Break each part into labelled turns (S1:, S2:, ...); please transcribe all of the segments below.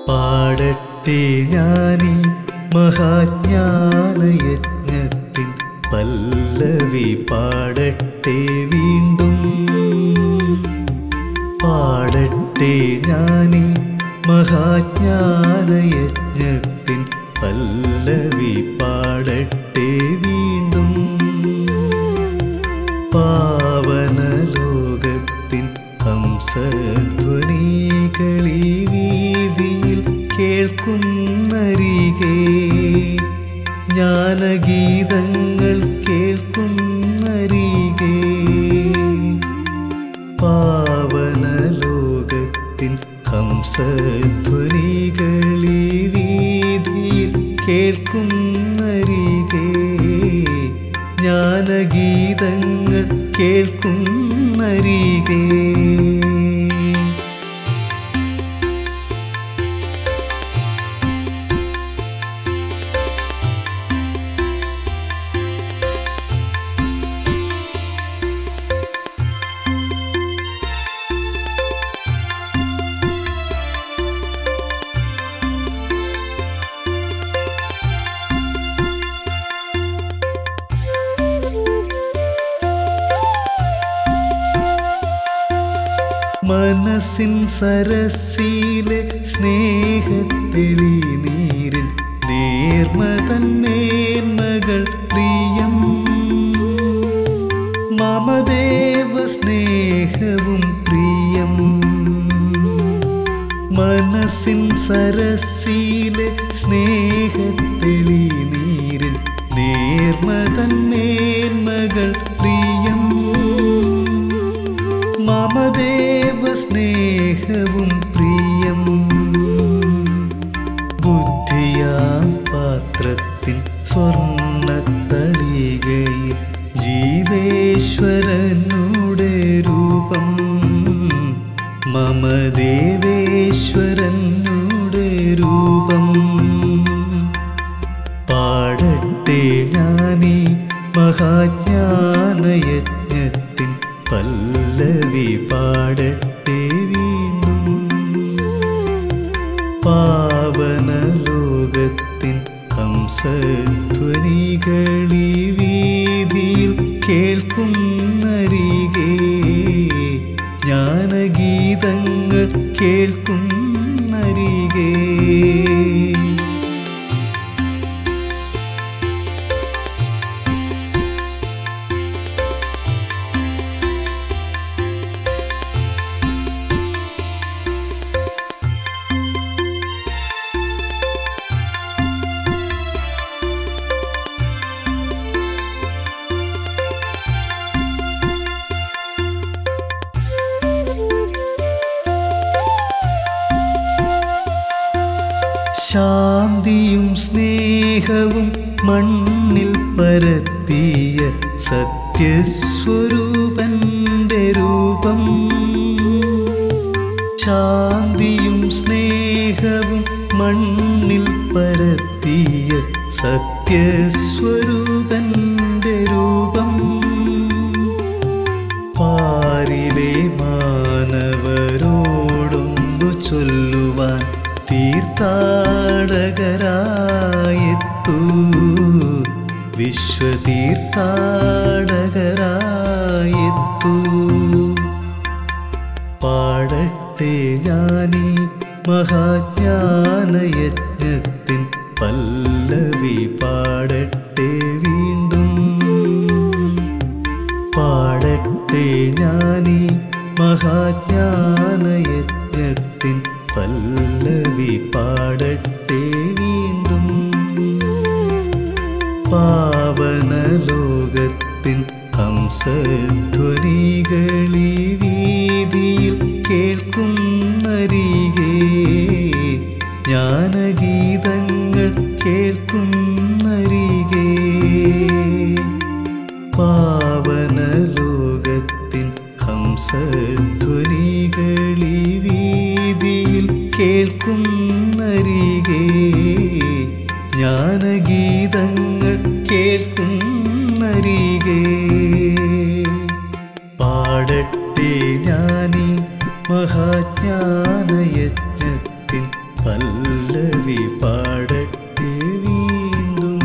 S1: പാടട്ടെ ഞാനീ മഹാജ്ഞാനയജ്ഞത്തിൻ പല്ലവി പാടട്ടെ വീണ്ടും. പാടട്ടെ ഞാനീ മഹാജ്ഞാനയജ്ഞത്തിൻ പല്ലവി പാടട്ടെ വീണ്ടും. പാവനലോകത്തിൻ ഹംസധ്വനികളീ വീതിയിൽ കേൾക്കുന്നരികെ, ജ്ഞാനഗീതങ്ങൾ കേൾക്കുന്നരികെ. പാവനലോകത്തിൻ ഹംസധ്വനികളീ വീതിയിൽ കേൾക്കുന്നരികെ, ജ്ഞാനഗീതങ്ങൾ കേൾക്കുന്നരികെ. മനസ്സിൻ സരസിലെ സ്നേഹത്തെളി നീരിൽ നേർമതൻ മേന്മകൾ പ്രിയം. മമദേവ സ്നേഹവും പ്രിയം. മനസ്സിൻ സരസിലെ സ്നേഹത്തെളി നീരിൽ നേർമതൻ മേന്മകൾ പ്രിയം. മമദേവ സ്നേഹവും പ്രിയം. ബുദ്ധിയാം പാത്രത്തിൻ സ്വർണ്ണത്തളികയിൽ ജീവേശ്വരനുടെ രൂപം. മമദേവേശ്വരനുടെ രൂപം. പാടട്ടെ ഞാനീ മഹാജ്ഞാനയജ്ഞത്തിൻ പല്ലവി പാടട്ടെ വീണ്ടും. പാവനലോകത്തിൻ ഹംസധ്വനികളീ വീതിയിൽ കേൾക്കുന്നരികെ, ജ്ഞാനഗീതങ്ങൾ കേൾക്കുന്നരികെ. ശാന്തിയും സ്നേഹവും മണ്ണിൽ പരത്തിയ സത്യസ്വരൂപന്റെ രൂപം. ശാന്തിയും സ്നേഹവും മണ്ണിൽ പരത്തിയ സത്യസ്വരൂപന്റെ രൂപം. പാരിലെ മാനവരോടൊന്നു ചൊല്ലുവാൻ തീർത്ഥാടകരായെത്തൂ, വിശ്വതീർത്ഥാടകരായെത്തൂ. പാടട്ടെ ഞാനീ മഹാജ്ഞാനയജ്ഞത്തിൻ പല്ലവി പാടട്ടെ വീണ്ടും. പാടട്ടെ ഞാനീ മഹാജ്ഞാനയജ്ഞത്തിൻ പല്ലവി പാടട്ടെ വീണ്ടും. പാവനലോകത്തിൻ ഹംസധ്വനികളീ വീതിയിൽ കേൾക്കുന്നരികെ, ജ്ഞാനഗീതങ്ങൾ കേൾക്കുന്നരികെ. പാവനലോകത്തിൻ ഹംസധ്വനികളീ വീതിയിൽ കേൾക്കുന്നരികെ, ജ്ഞാനഗീതങ്ങൾ കേൾക്കുന്നരികെ. പാടട്ടെ ഞാനീ മഹാജ്ഞാനയജ്ഞത്തിൻ പല്ലവി പാടട്ടെ വീണ്ടും.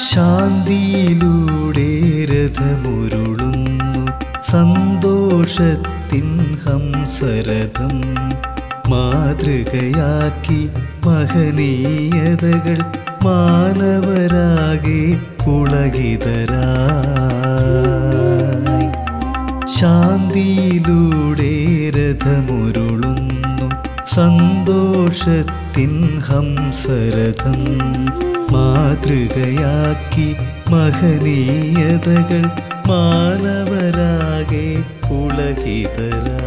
S1: ശാന്തിയിലൂടെ രഥമുരുളുന്നു സന്തോഷത്തിൻ ഹംസരഥം. മാതൃകയാക്കി മഹനീയതകൾ മാനവരാകെ പുളകിതരായി. ശാന്തിയിലൂടെ രഥമുരുളുന്നു സന്തോഷത്തിൻ ഹംസരഥം. മാതൃകയാക്കി മഹനീയതകൾ മാനവരാകെ പുളകിതരായി.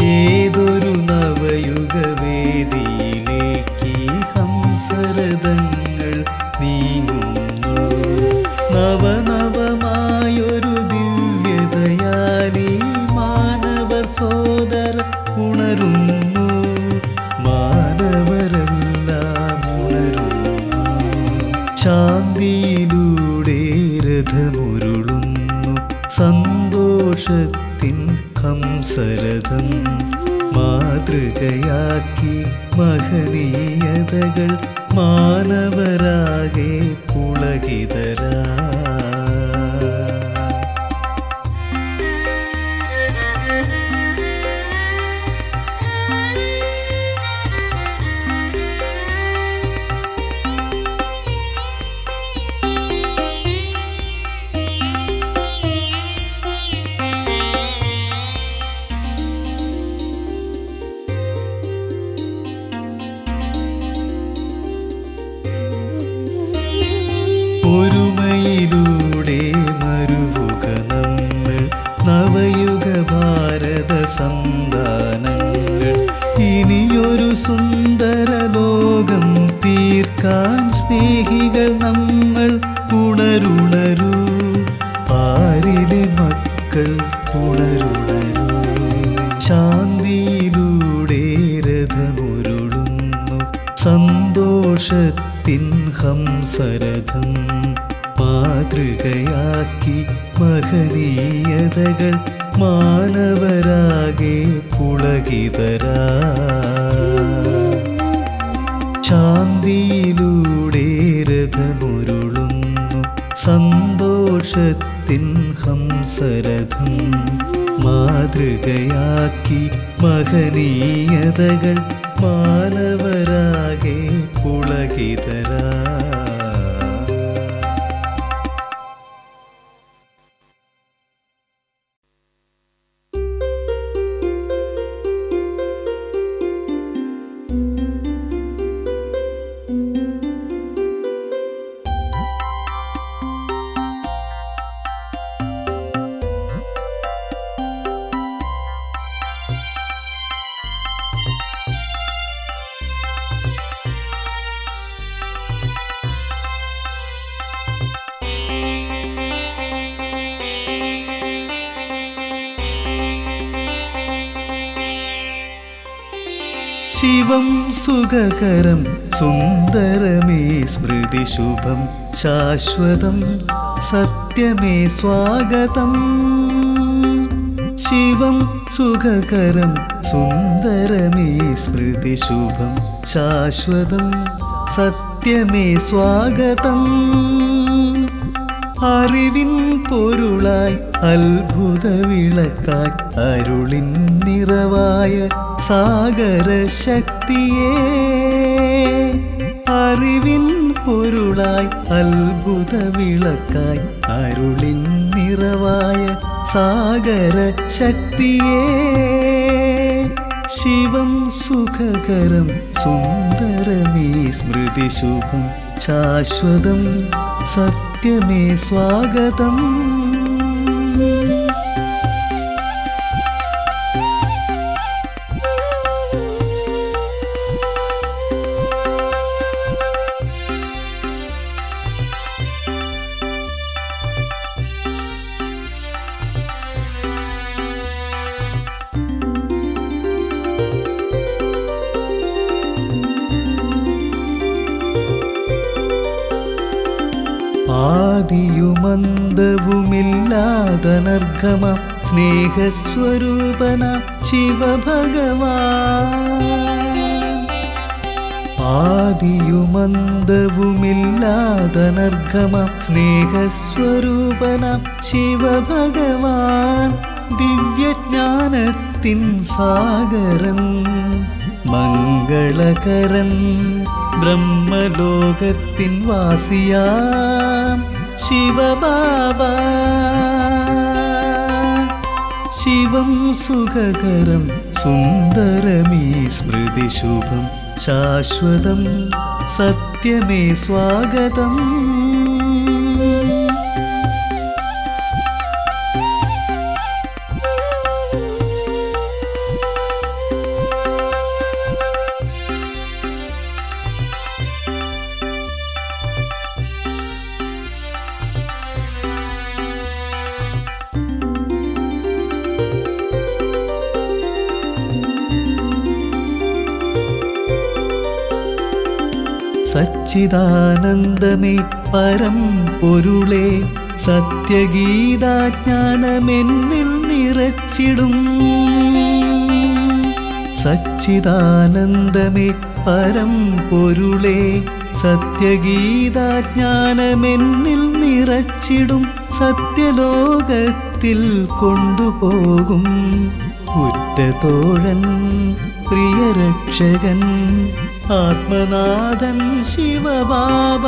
S1: ഏതൊരു നവയുഗവേദിയിലേക്ക് ഹംസരഥങ്ങൾ നീങ്ങുന്നു. നവനവമായൊരു ദിവ്യതയാലി മാനവർ സോദര ഉണരുന്നു. മാനവരെല്ലാം ഉണരുന്നു. ശാന്തിയിലൂടെ രഥമുരുളുന്നു സന്തോഷത്തിൻ ഹംസരഥം. മാതൃകയാക്കി മഹനീയതകൾ മാനവരാകെ പുളകിതരായി. ഒരുമയിലൂടെ മരുവുക നമ്മൾ നവയുഗ ഭാരത സന്താനങ്ങൾ. ഇനിയൊരു സുന്ദര ലോകം തീർക്കാൻ സ്നേഹികൾ നമ്മൾ ഉണരുണരൂ. പാരിലെ മക്കൾ ഉണരുണരൂ. ശാന്തിയിലൂടെ രഥമുരുളുന്നു സന്തോഷത്തിൻ ഹംസരഥം. മാതൃകയാക്കി മഹനീയതകൾ മാനവരാകെ പുളകിതരായി. ശാന്തിയിലൂടെ രഥമുരുളുന്നു സന്തോഷത്തിൻ ഹംസരഥം. മാതൃകയാക്കി മഹനീയതകൾ മാനവരാകെ പുളകിതരായി. ശിവം സുഖകരം സുന്ദരമേ സ്മൃതി ശുഭം ശാശ്വതം സത്യമേ സ്വാഗതം. ശിവം സുഖകരം സുന്ദരമേ സ്മൃതി ശുഭം ശാശ്വതം സത്യമേ സ്വാഗതം. അറിവിൻ പൊരുളായി അത്ഭുത വിളക്കായി അരുളിൻ നിറവായ സാഗര ശക്തിയേ അറിവിൻ പൊരുളായി അത്ഭുത വിളക്കായി അരുളിൻ നിറവായ സാഗര ശക്തിയേ ശിവം സുഖകരം സുന്ദരമേ സ്മൃതി ശുഭം ശാശ്വതം സത്യമേ സ്വാഗതം ആദിയുമന്തവുമില്ലാതനർഘമാം സ്നേഹസ്വരൂപനാം ശിവഭഗവാൻ ആദിയുമന്തവുമില്ലാതനർഘമാം സ്നേഹസ്വരൂപനാം ശിവഭഗവാൻ ദിവ്യജ്ഞാനത്തിൻ സാഗരൻ മംഗളകരൻ ബ്രഹ്മലോകത്തിൻ വാസിയാം ശിവബാബ ശിവം സുഖകരം സുന്ദരമീ സ്മൃതി ശുഭം ശാശ്വതം സത്യമേ സ്വാഗതം സച്ചിദാനന്ദമേ പരം പൊരുളേ സത്യഗീതാജ്ഞാനമെന്നിൽ നിറച്ചിടും സച്ചിദാനന്ദമേ പരം പൊരുളേ സത്യഗീതാജ്ഞാനമെന്നിൽ നിറച്ചിടും സത്യലോകത്തിൽ കൊണ്ടുപോകും ഉറ്റതോഴൻ പ്രിയരക്ഷകൻ ആത്മനാഥൻ ശിവബാബ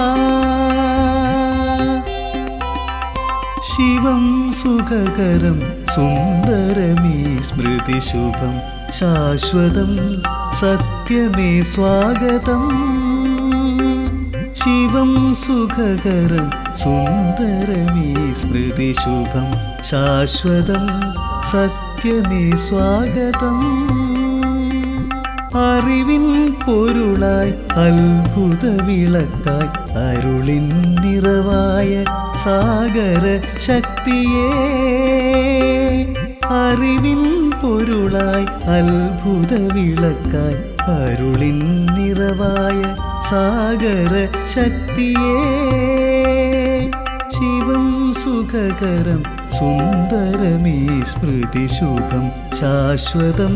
S1: ശിവം സുഖകരം സുന്ദരമീ സ്മൃതി ശുഭം ശാശ്വതം സത്യമേ സ്വാഗതം ശിവം സുഖകരം സുന്ദരമീ സ്മൃതി ശുഭം ശാശ്വതം സത്യമേ സ്വാഗതം അറിവിൻ പൊരുളായി അത്ഭുത വിളക്കായി അരുളിൻ നിറവായ സാഗര ശക്തിയേ അറിവിൻ പൊരുളായി അത്ഭുത വിളക്കായി അരുളിൻ നിറവായ സാഗര ശക്തിയേ ശിവം സുഖകരം സുന്ദരമീ സ്മൃതി ശുഭം ശാശ്വതം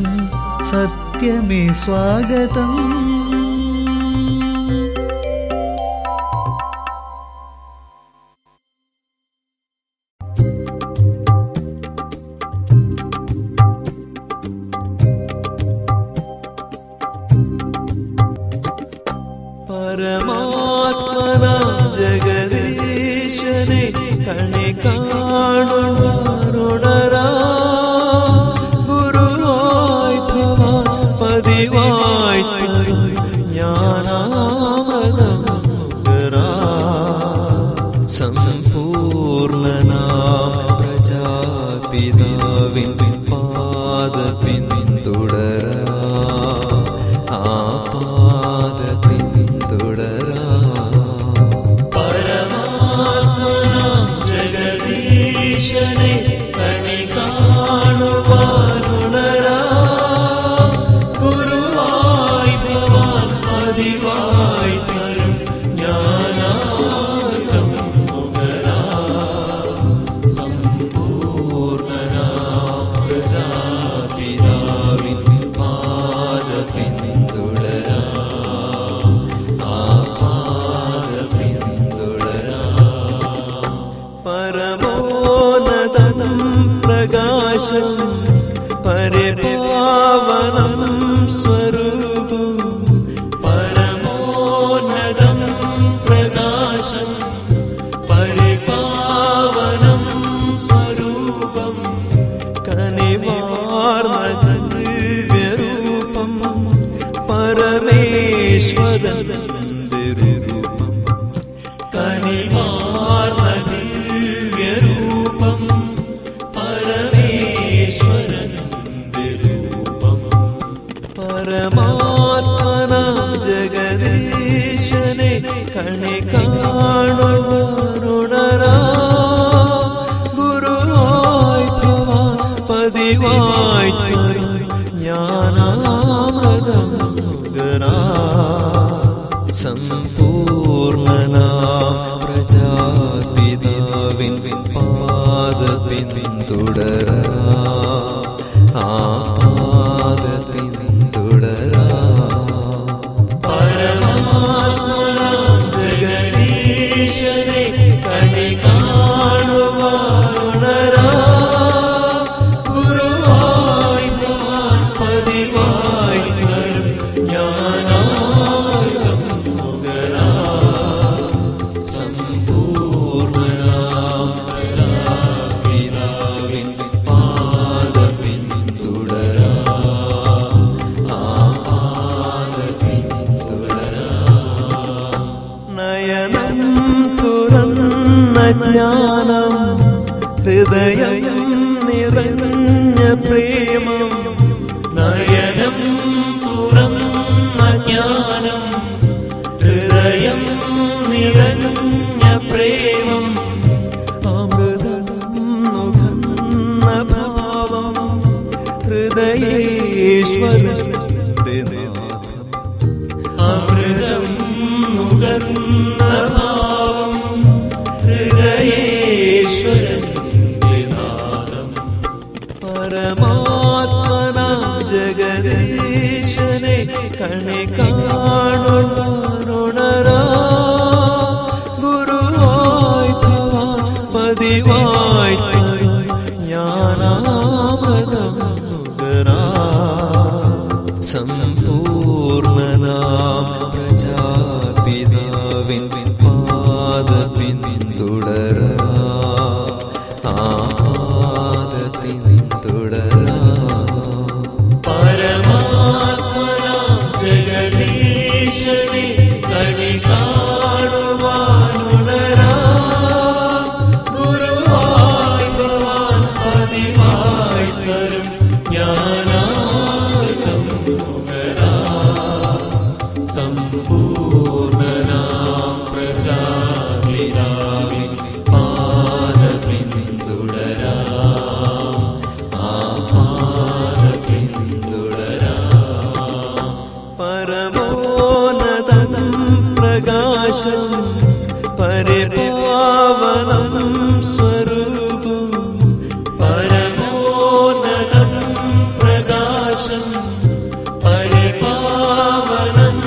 S1: സത്യമേ സ്വാഗതം
S2: പരമാത്മനാം ജഗദീശനെ കണി കാണുവാനുണരാ ഗുരുവായി പതിവായി ജ്ഞാനാമൃതം നുകരാ സമ്പൂർണനാം പ്രജാപിതാവിൻ പാദ പിന്തുടരാ ആ പാദ പിന്തുടരാ പരമാത്മനാം ജഗദീശനെ പ്രകാശം പരിപാവനം സ്വരൂപം പരമോന്നതം പ്രകാശം പരിപാവനം സ്വരൂപം കനിവാർന്ന ദിവ്യരൂപം പരമേശ്വരന്റെ രൂപം കനിവാർന്ന ദിവ്യരൂപം പരമേശ്വരന്റെ രൂപം പരമാത്മനാം ജഗദീശനെ കണി കാണുവാനുണരാ ഗുരുവായി ഭവാൻ പതിവായി ജ്ഞാനാമൃതം നുകരാ സമ്പൂർണനാം പ്രജാപിതാവിൻ പാദപിന്തുടരാ ആ പാദപിന്തുടരാ പരമാത്മനാം ജഗദീശനെ കണി കാണുവാനുണരാ ഗുരുവായി ഭവാൻ പതിവായി വരും ജ്ഞാനാമൃതം നുകരാ സമ്പൂർണനാം പ്രജാപിതാവിൻ പാദപിന്തുടരാ ആ പാദപിന്തുടരാ നയനം തുറന്ന ജ്ഞാനം ഹൃദയം നിറഞ്ഞ പ്രേമം നയനം തുറന്ന ജ്ഞാനം ഹൃദയം നിറഞ്ഞ പ്രേമം അമൃതം നുകർന്ന ഭാവം ഹൃദയേശ്വരന്റെ നാഥം അമൃതം നുകർന്ന ഭാവം ഹൃദയേശ്വരന്റെ നാഥം പരമാത്മനാം ജഗദീശനെ കണി കാണുവാനുണരാ ഗുരുവായി ഭവാൻ പതിവായി ജ്ഞാനാമൃതം നുകരാ സമ്പൂർണനാം പ്രജാപിതാവിൻ പാദപിന്തുടരാ ആ പാദപിന്തുടരാ പരമാത്മനാം ജഗദീശനെ കണി കാണുവാനുണരാ ഗുരുവായി ഭവാൻ പതിവായി വരും ജ്ഞാനാമൃതം നുകരാ സമ്പൂർണനാം പ്രജാപിതാവിൻ പാദപിന്തുടരാ ആ പാദപിന്തുടരാ പരമോന്നതം പ്രകാശം പരിപാവനം സ്വരൂപം പരമോന്നതം പ്രകാശം പരിപാവനം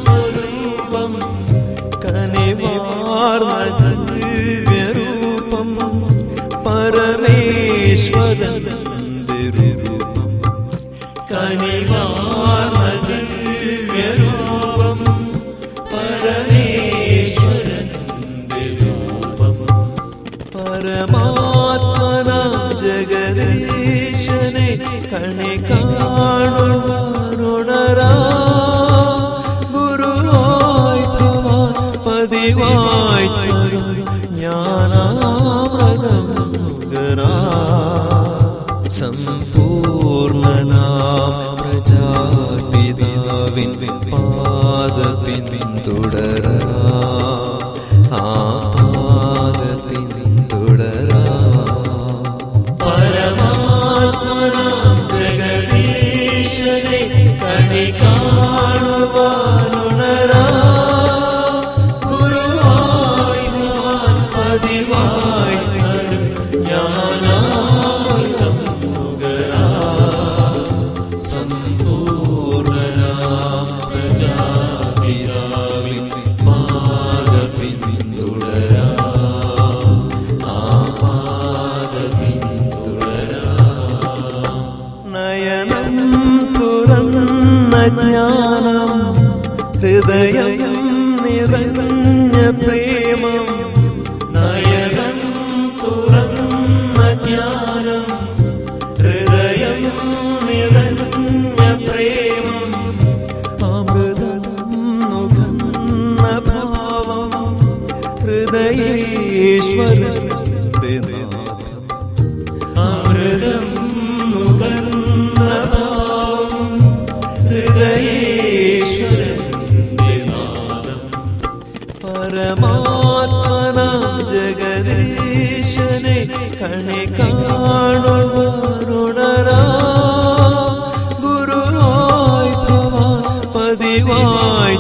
S2: സ്വരൂപം കനിവാർന്ന ദിവ്യരൂപം പരമേശ്വരന്റെ രൂപം കനിവാർന്ന ദിവ്യരൂപം പരമേശ്വരന്റെ രൂപം പരമാത്മനാം ജഗദീശനെ കണി കാണുവാനുണരാ ഗുരുവായി ഭവാൻ പതിവായി ജ്ഞാനാമൃതം നുകരാ സമ്പൂർണനാം പ്രജാപിതാവിൻ പാദപിന്തുടരാ ആ പാദപിന്തുടരാ പരമാത്മനാം ജഗദീശനെ കണി കാണുവാനുണരാ ഗുരുവായി ഭവാൻ പതിവായി വരും ജ്ഞാനാമൃതം നുകരാ സമ്പൂർണനാം പ്രജാപിതാവിൻ പാദപിന്തുടരാ ആ പാദപിന്തുടരാ ജ്ഞാനം ഹൃദയം നിറഞ്ഞ പ്രേമം നയനം തുറന്ന ജ്ഞാനം ഹൃദയം നിറഞ്ഞ പ്രേമം അമൃതം നുകർന്ന ഭാവം ഹൃദയേശ്വരന്റെ നാഥം അമൃതം നുകർന്ന ഭാവം ഹൃദയേശ്വരന്റെ നാഥം പരമാത്മനാം ജഗദീശനെ കണി കാണുവാനുണരാ ഗുരുവായി ഭവാൻ പതിവായി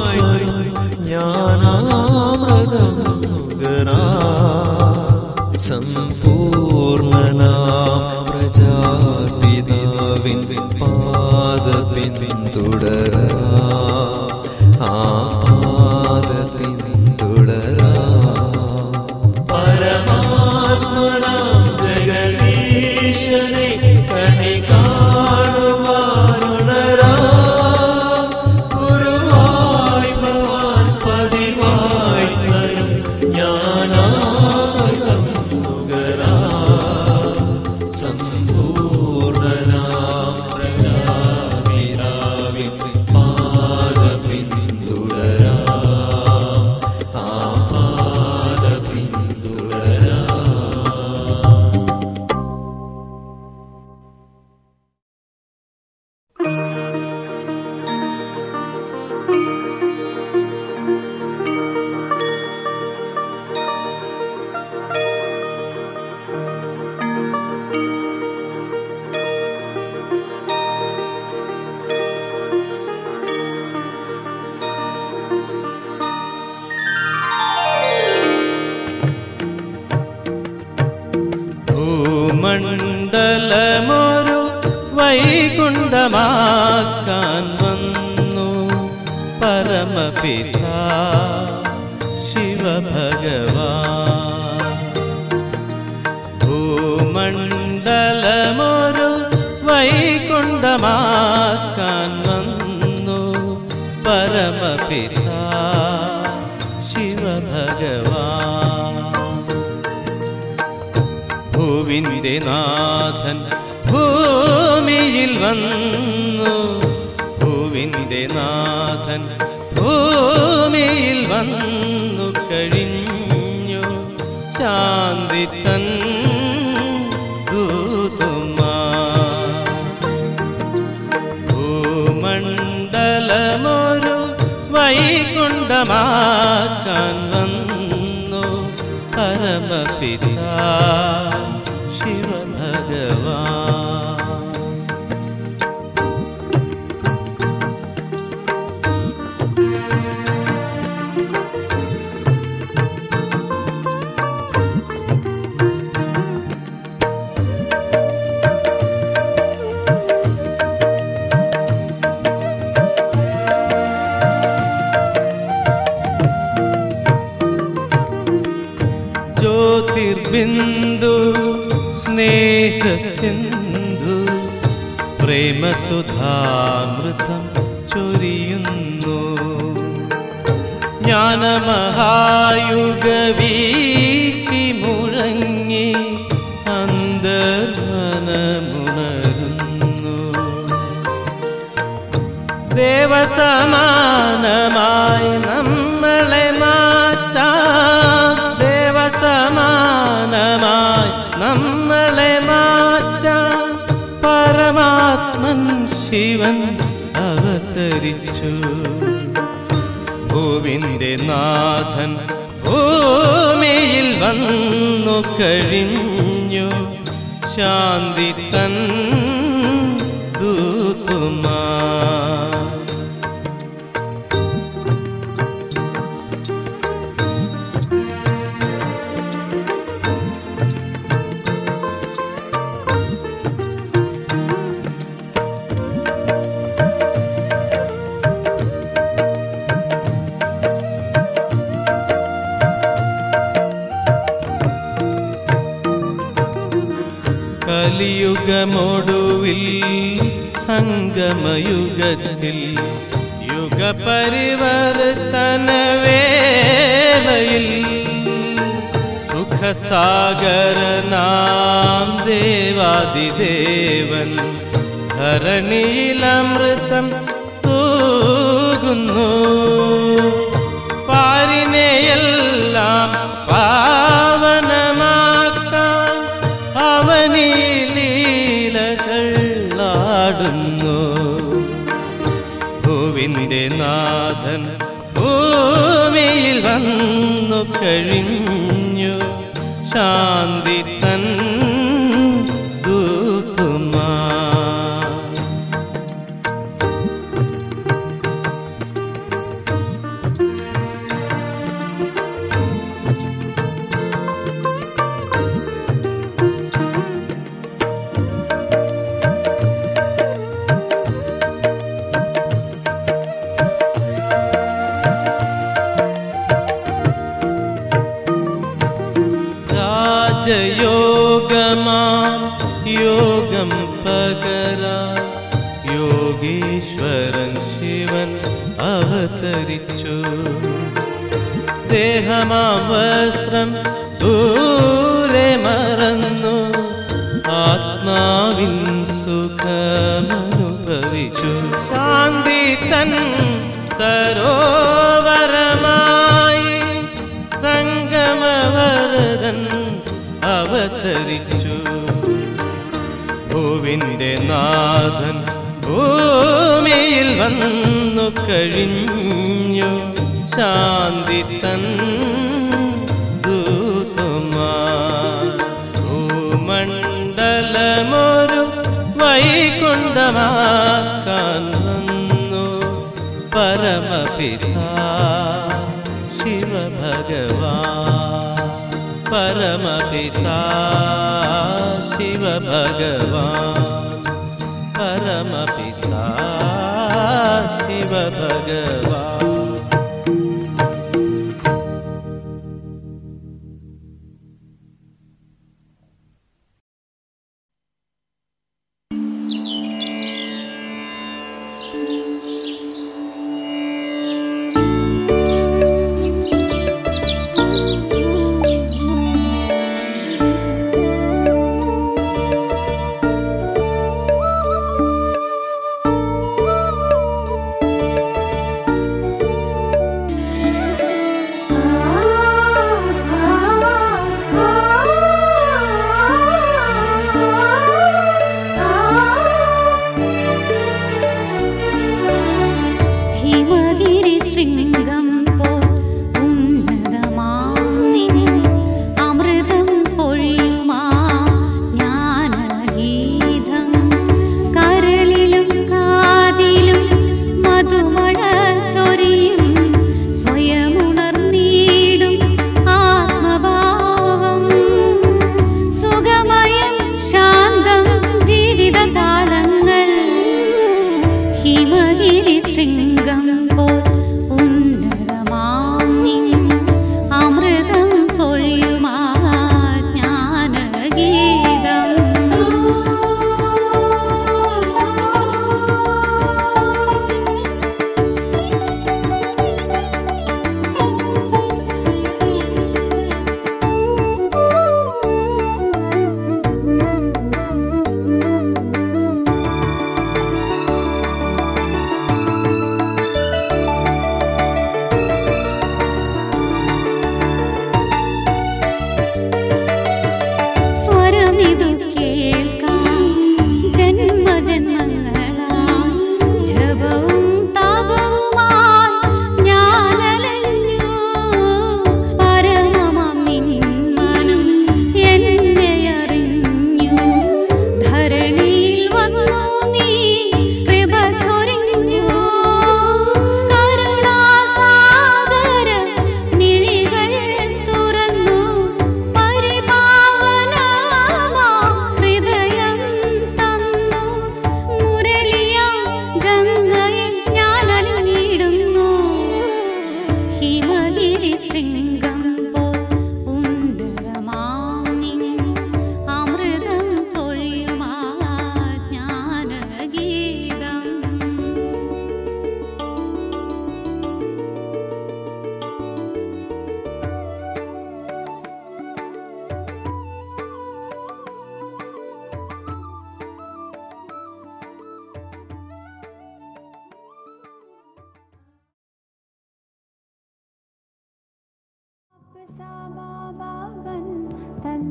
S2: ജ്ഞാനാമൃതം നുകരാ സമ്പൂർണനാം പ്രജാപിതാവിൻ പാദപിന്തുടരാ ആ പാദപിന്തുടരാ പരമാത്മനാം ജഗദീശനെ കണി കാണുവാനുണരാ ഗുരുവായി ഭവാൻ പതിവായി വരും ജ്ഞാനാമൃതം നുകരാ സമ്പൂർണനാം പ്രജാപിതാവിൻ പാദപിന്തുടരാ ആ പാദപിന്തുടരാ.
S3: ഭൂമണ്ഡലമൊരു വൈകുണ്ഠമാക്കാൻ വന്നു പരമപിതാ ശിവഭഗവാൻ. ഭൂമണ്ഡലമൊരു വൈകുണ്ഠമാക്കാൻ വന്നു പരമപിതാ ശിവഭഗവാൻ. ഭൂവിന്റെ നാഥൻ ഭൂമിയിൽ വന്നു, ഭൂവിന്റെ നാഥൻ ഭൂമിയിൽ വന്നു കഴിഞ്ഞു ശാന്തി തൻ ദൂതുമാ. ഭൂമണ്ഡലമൊരു വൈകുണ്ഠമാക്കാൻ വന്നു പരമപിതാ ശിവഭഗവാൻ. ജ്യോതിർബിന്ദു സ്നേഹസിന്ധു പ്രേമസുധാമൃതം ചൊരിയുന്നു. ജ്ഞാനമഹായുഗവീചി മുഴങ്ങി അന്തർമനമുണരുന്നു. ദേവസമാനമായി നമ്മളെ മാറ്റാൻ, ദേവസമാനമായി നമ്മളെ മാറ്റാൻ പരമാത്മൻ ശിവൻ അവതരിച്ചു. ഭൂവിന്റെ നാഥൻ ഭൂമിയിൽ വന്നു കഴിഞ്ഞു ശാന്തി തൻ ദൂതുമാ. കലിയുഗമൊടുവിൽ സംഗമയുഗത്തിൽ യുഗപരിവർത്തന വേളയിൽ സുഖസാഗരനാം ദേവാദിദേവൻ ധരണിയിലമൃതം തൂകുന്നു. പാരിനെയെല്ലാം പാവനമാക്കാൻ അവനീ ലീലകൾ ആടുന്നു. ഭൂവിൻ്റെ നാഥൻ ഭൂമിയിൽ വന്നു കഴിഞ്ഞു. ശാന്തി തൻ ദൂതുമാ. രാജയോഗമാം യോഗം പകരാൻ യോഗീശ്വരൻ ശിവൻ അവതരിച്ചു. ദേഹമാം വസ്ത്രം ദൂരെ മറന്നു ആത്മാവിൻ സുഖമനുഭവിച്ചു. ശാന്തി തൻ സരോവരമായി സംഗമവരദൻ അവതരിച്ചു. ഭൂവിൻ്റെ നാഥൻ ഭൂമിയിൽ വന്നു കഴിഞ്ഞു. ശാന്തി തൻ ദൂതുമാ. ഭൂമണ്ഡലമൊരു വൈകുണ്ഠമാക്കാൻ വന്നു പരമപിതാ ശിവഭഗവാൻ. പരമപിതാ ശിവഭഗവാൻ. പരമപിതാ ശിവഭഗവാൻ.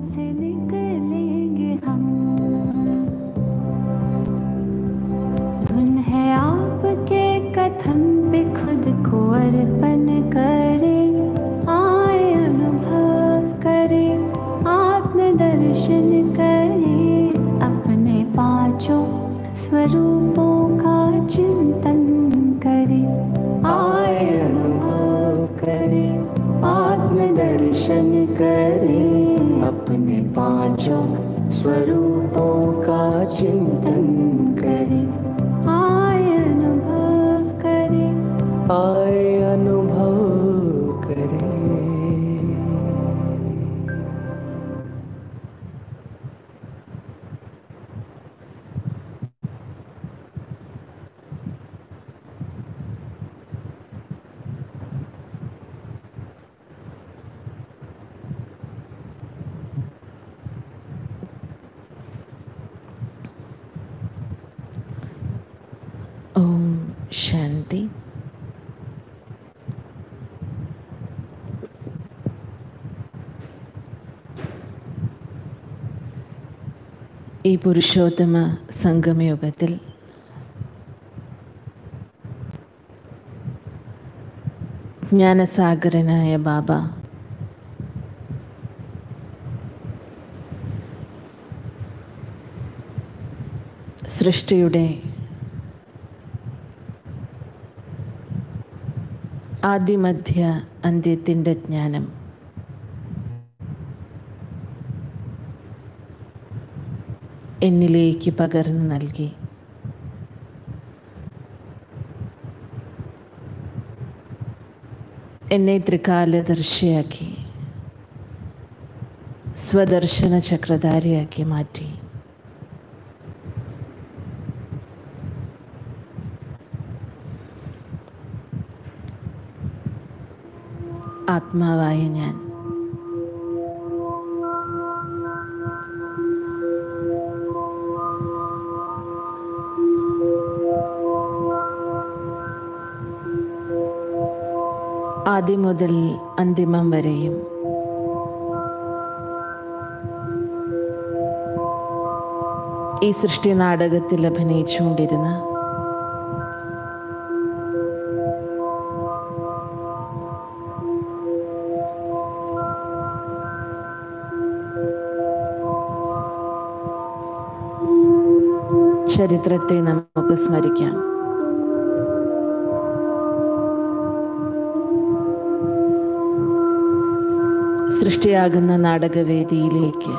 S4: से निकलेंगे हम। धुन है आपके कथन पे खुद को अर्पण करें, आए अनुभव करें, आत्मदर्शन करें, अपने पांचों स्वरूपों का चिंतन करें, आए अनुभव करें, आत्मदर्शन करें, अपने पांचों स्वरूपों का चिंतन करें, आए अनुभव करें, आए अनुभव करें।
S5: ഓം ശാന്തി. ഈ പുരുഷോത്തമ സംഗമയുഗത്തിൽ ജ്ഞാനസാഗരനായ ബാബ സൃഷ്ടിയുടെ ആദിമധ്യ അന്ത്യത്തിൻ്റെ ജ്ഞാനം എന്നിലേക്ക് പകർന്നു നൽകി. എന്നെ ത്രികാലദർശിയാക്കി സ്വദർശന ചക്രധാരിയാക്കി മാറ്റി. ആത്മാവായ ഞാൻ ആദ്യം മുതൽ അന്തിമം വരെയും ഈ സൃഷ്ടി നാടകത്തിൽ അഭിനയിച്ചുകൊണ്ടിരുന്ന ചരിത്രത്തെ നമുക്ക് സ്മരിക്കാം. സൃഷ്ടിയാകുന്ന നാടകവേദിയിലേക്ക്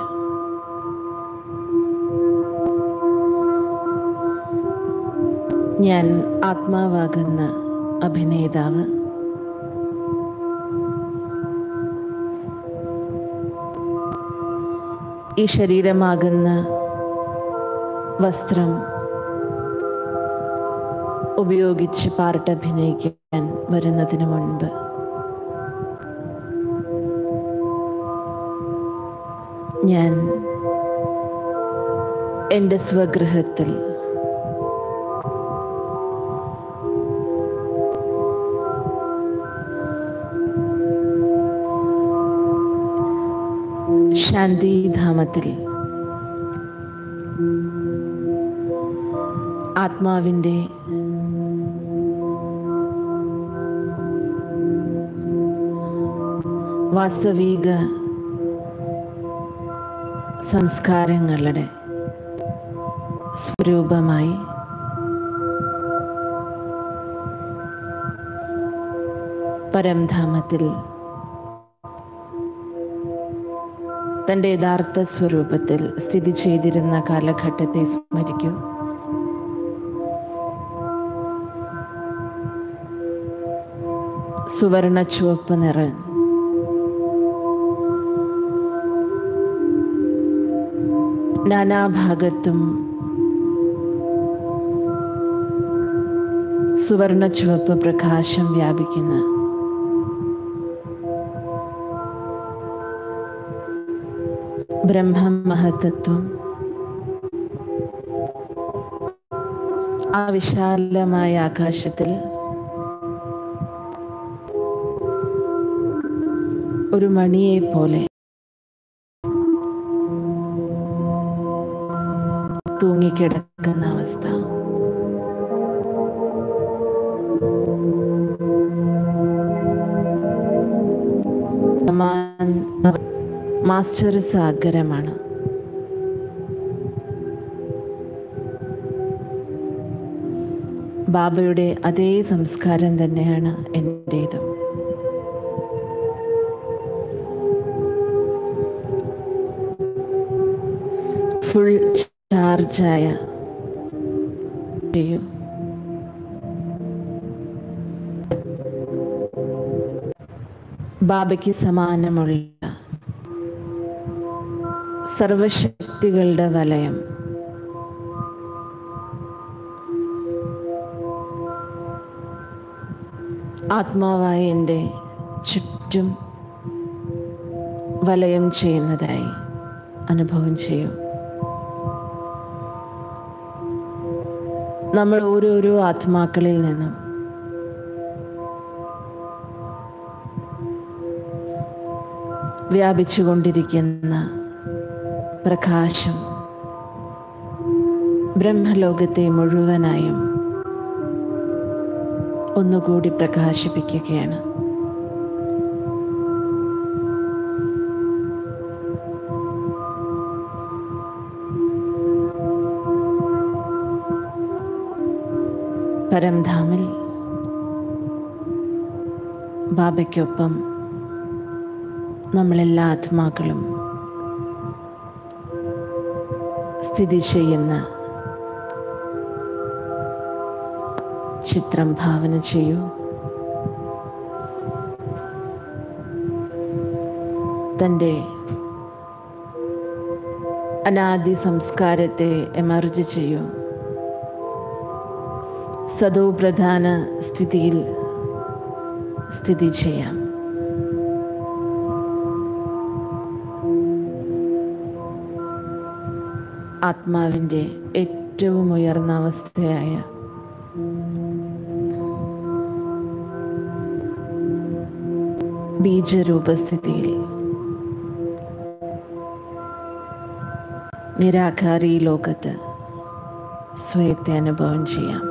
S5: ഞാൻ ആത്മാവാകുന്ന അഭിനേതാവ് ഈ ശരീരമാകുന്ന വസ്ത്രം ഉപയോഗിച്ച് പാർട്ടഭിനയിക്കാൻ വരുന്നതിന് മുൻപ് ഞാൻ എൻ്റെ സ്വഗൃഹത്തിൽ ശാന്തിധാമത്തിൽ ആത്മാവിൻ്റെ വാസ്തവിക സംസ്കാരങ്ങളുടെ സ്വരൂപമായി പരംധാമത്തിൽ തൻ്റെ യഥാർത്ഥ സ്വരൂപത്തിൽ സ്ഥിതി ചെയ്തിരുന്ന കാലഘട്ടത്തെ സ്മരിക്കൂ. സുവർണ ചുവപ്പ് നിറം നാനാഭാഗത്തും സുവർണ ചുവപ്പ് പ്രകാശം വ്യാപിക്കുന്ന ബ്രഹ്മമഹത്തത്വം ആ വിശാലമായ ആകാശത്തിൽ ഒരു മണിയെ പോലെ തൂങ്ങിക്കിടക്കുന്ന അവസ്ഥ. മാസ്റ്റർ സാഗരമാണ്. ബാബയുടെ അതേ സംസ്കാരം തന്നെയാണ് എൻ്റേതും. ഫുൾ ചാർജായ ചെയ്യും. ബാബയ്ക്ക് സമാനമുള്ള സർവശക്തികളുടെ വലയം ആത്മാവായ എൻ്റെ ചുറ്റും വലയം ചെയ്യുന്നതായി അനുഭവം ചെയ്യും. നമ്മൾ ഓരോരോ ആത്മാക്കളിൽ നിന്നും വ്യാപിച്ചുകൊണ്ടിരിക്കുന്ന പ്രകാശം ബ്രഹ്മലോകത്തെ മുഴുവനായും ഒന്നുകൂടി പ്രകാശിപ്പിക്കുകയാണ്. പരംധാമിൽ ബാബയ്ക്കൊപ്പം നമ്മളെല്ലാ ആത്മാക്കളും സ്ഥിതി ചെയ്യുന്ന ചിത്രം ഭാവന ചെയ്യൂ. തൻ്റെ അനാദി സംസ്കാരത്തെ എമർജ് ചെയ്യൂ. സദോ പ്രധാന സ്ഥിതിയിൽ സ്ഥിതി ചെയ്യാം. ആത്മാവിൻ്റെ ഏറ്റവും ഉയർന്ന അവസ്ഥയായ ബീജരൂപസ്ഥിതിയിൽ നിരാകാരി ലോകത്ത് സ്വയത്തെ അനുഭവം ചെയ്യാം.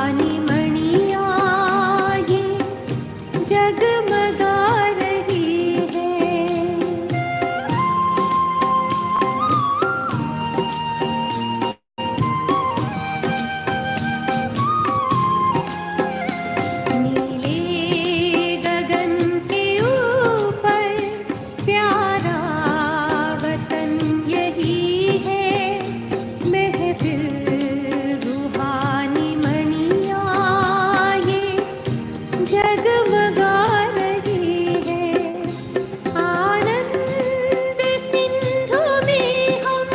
S4: रूहानी मणिया ये जगमगा रही है। नीले गगन के ऊपर प्यारा वतन यही है। महफिल रूहानी मणिया ये जगमगा रही है। आनंद सिंधु में हम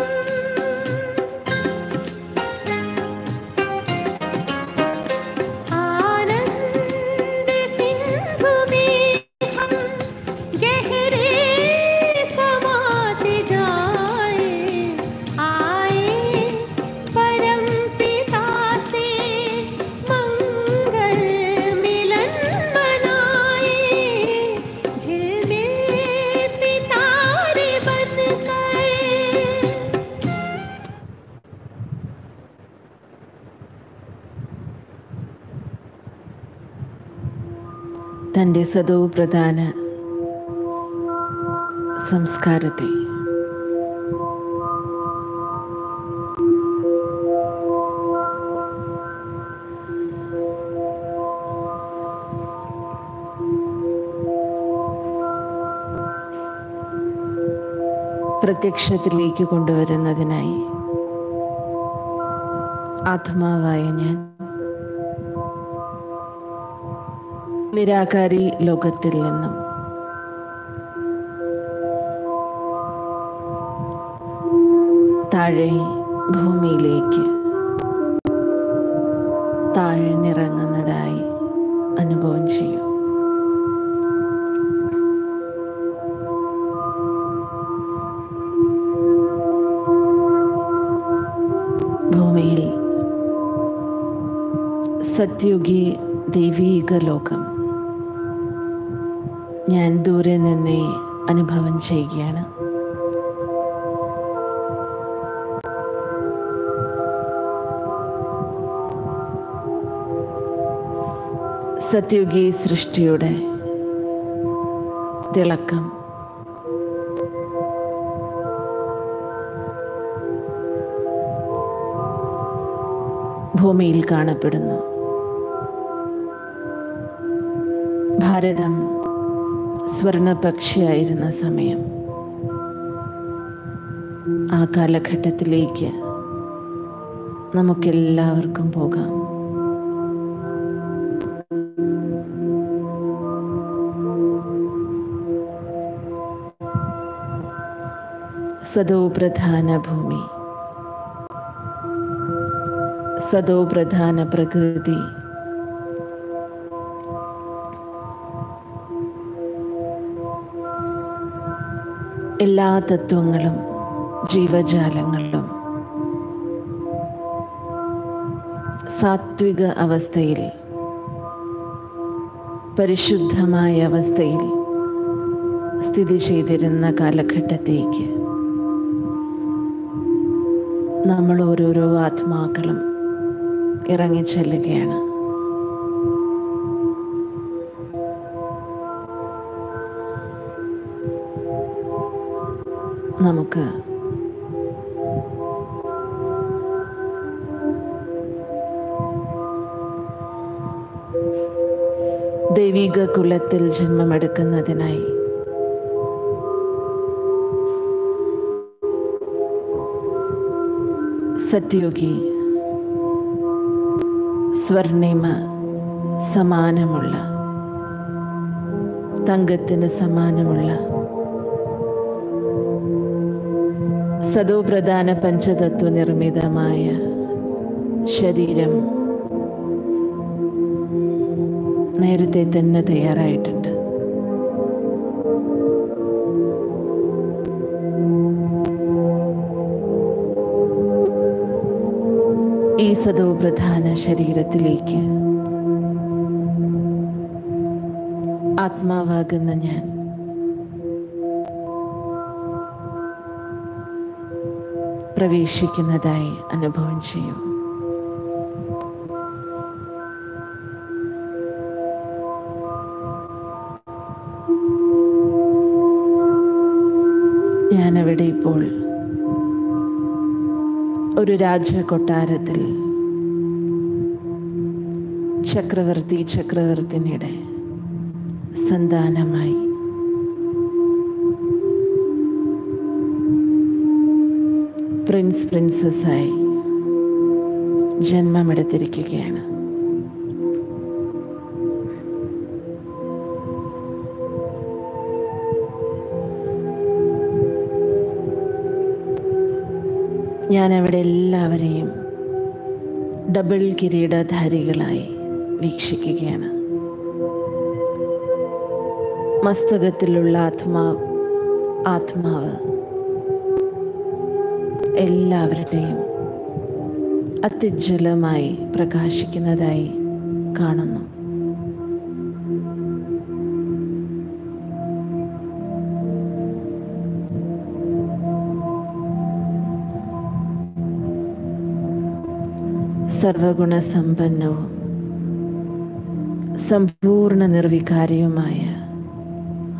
S4: आनंद सिंधु में हम गहरे समाते जाए। आए परम पिता से मंगल मिलन मनाए। झिलमिल सितारे बनकर
S5: തൻ്റെ സദോ പ്രധാന സംസ്കാരത്തെ പ്രത്യക്ഷത്തിലേക്ക് കൊണ്ടുവരുന്നതിനായി ആത്മാവായ ഞാൻ നിരാകാരി ലോകത്തിൽ നിന്നും താഴെ ഭൂമിയിലേക്ക് താഴ്ന്നിറങ്ങുന്നതായി അനുഭവം ചെയ്യും. ഭൂമിയിൽ സത്യുഗി ദൈവീക ലോകം ഞാൻ ദൂരെ നിന്നേ അനുഭവം ചെയ്യുകയാണ്. സത്യുഗി സൃഷ്ടിയുടെ തിളക്കം ഭൂമിയിൽ കാണപ്പെടുന്നു. ഭാരതം സ്വർണപക്ഷിയായിരുന്ന സമയം ആ കാലഘട്ടത്തിലേക്ക് നമുക്കെല്ലാവർക്കും പോകാം. സദോ പ്രധാന ഭൂമി, സദോ പ്രധാന പ്രകൃതി, എല്ലാ തത്വങ്ങളും ജീവജാലങ്ങളും സാത്വിക അവസ്ഥയിൽ, പരിശുദ്ധമായ അവസ്ഥയിൽ സ്ഥിതി ചെയ്തിരുന്ന കാലഘട്ടത്തേക്ക് നമ്മൾ ഓരോരോ ആത്മാക്കളും ഇറങ്ങിച്ചെല്ലുകയാണ്. നമുക്ക് ദൈവിക കുലത്തിൽ ജന്മമെടുക്കുന്നതിനായി സത്യുഗി സ്വർണിമ സമാനമുള്ള, തങ്കത്തിന് സമാനമുള്ള സദോ പ്രധാന പഞ്ചതത്വ നിർമ്മിതമായ ശരീരം നേരത്തെ തന്നെ തയ്യാറായിട്ടുണ്ട്. ഈ സദോ പ്രധാന ശരീരത്തിലേക്ക് ആത്മാവാകുന്ന ഞാൻ പ്രവേശിക്കുന്നതായി അനുഭവം ചെയ്യും. ഞാനവിടെ ഇപ്പോൾ ഒരു രാജകൊട്ടാരത്തിൽ ചക്രവർത്തിനിയുടെ സന്താനമായി പ്രിൻസസ്സായി ജന്മമെടുത്തിരിക്കുകയാണ്. ഞാനവിടെ എല്ലാവരെയും ഡബിൾ കിരീടധാരികളായി വീക്ഷിക്കുകയാണ്. മസ്തകത്തിലുള്ള ആത്മാവ് എല്ലാവരുടെയും അത്യുജ്വലമായി പ്രകാശിക്കുന്നതായി കാണുന്നു. സർവഗുണസമ്പന്നവും സമ്പൂർണ്ണ നിർവികാരിയുമായ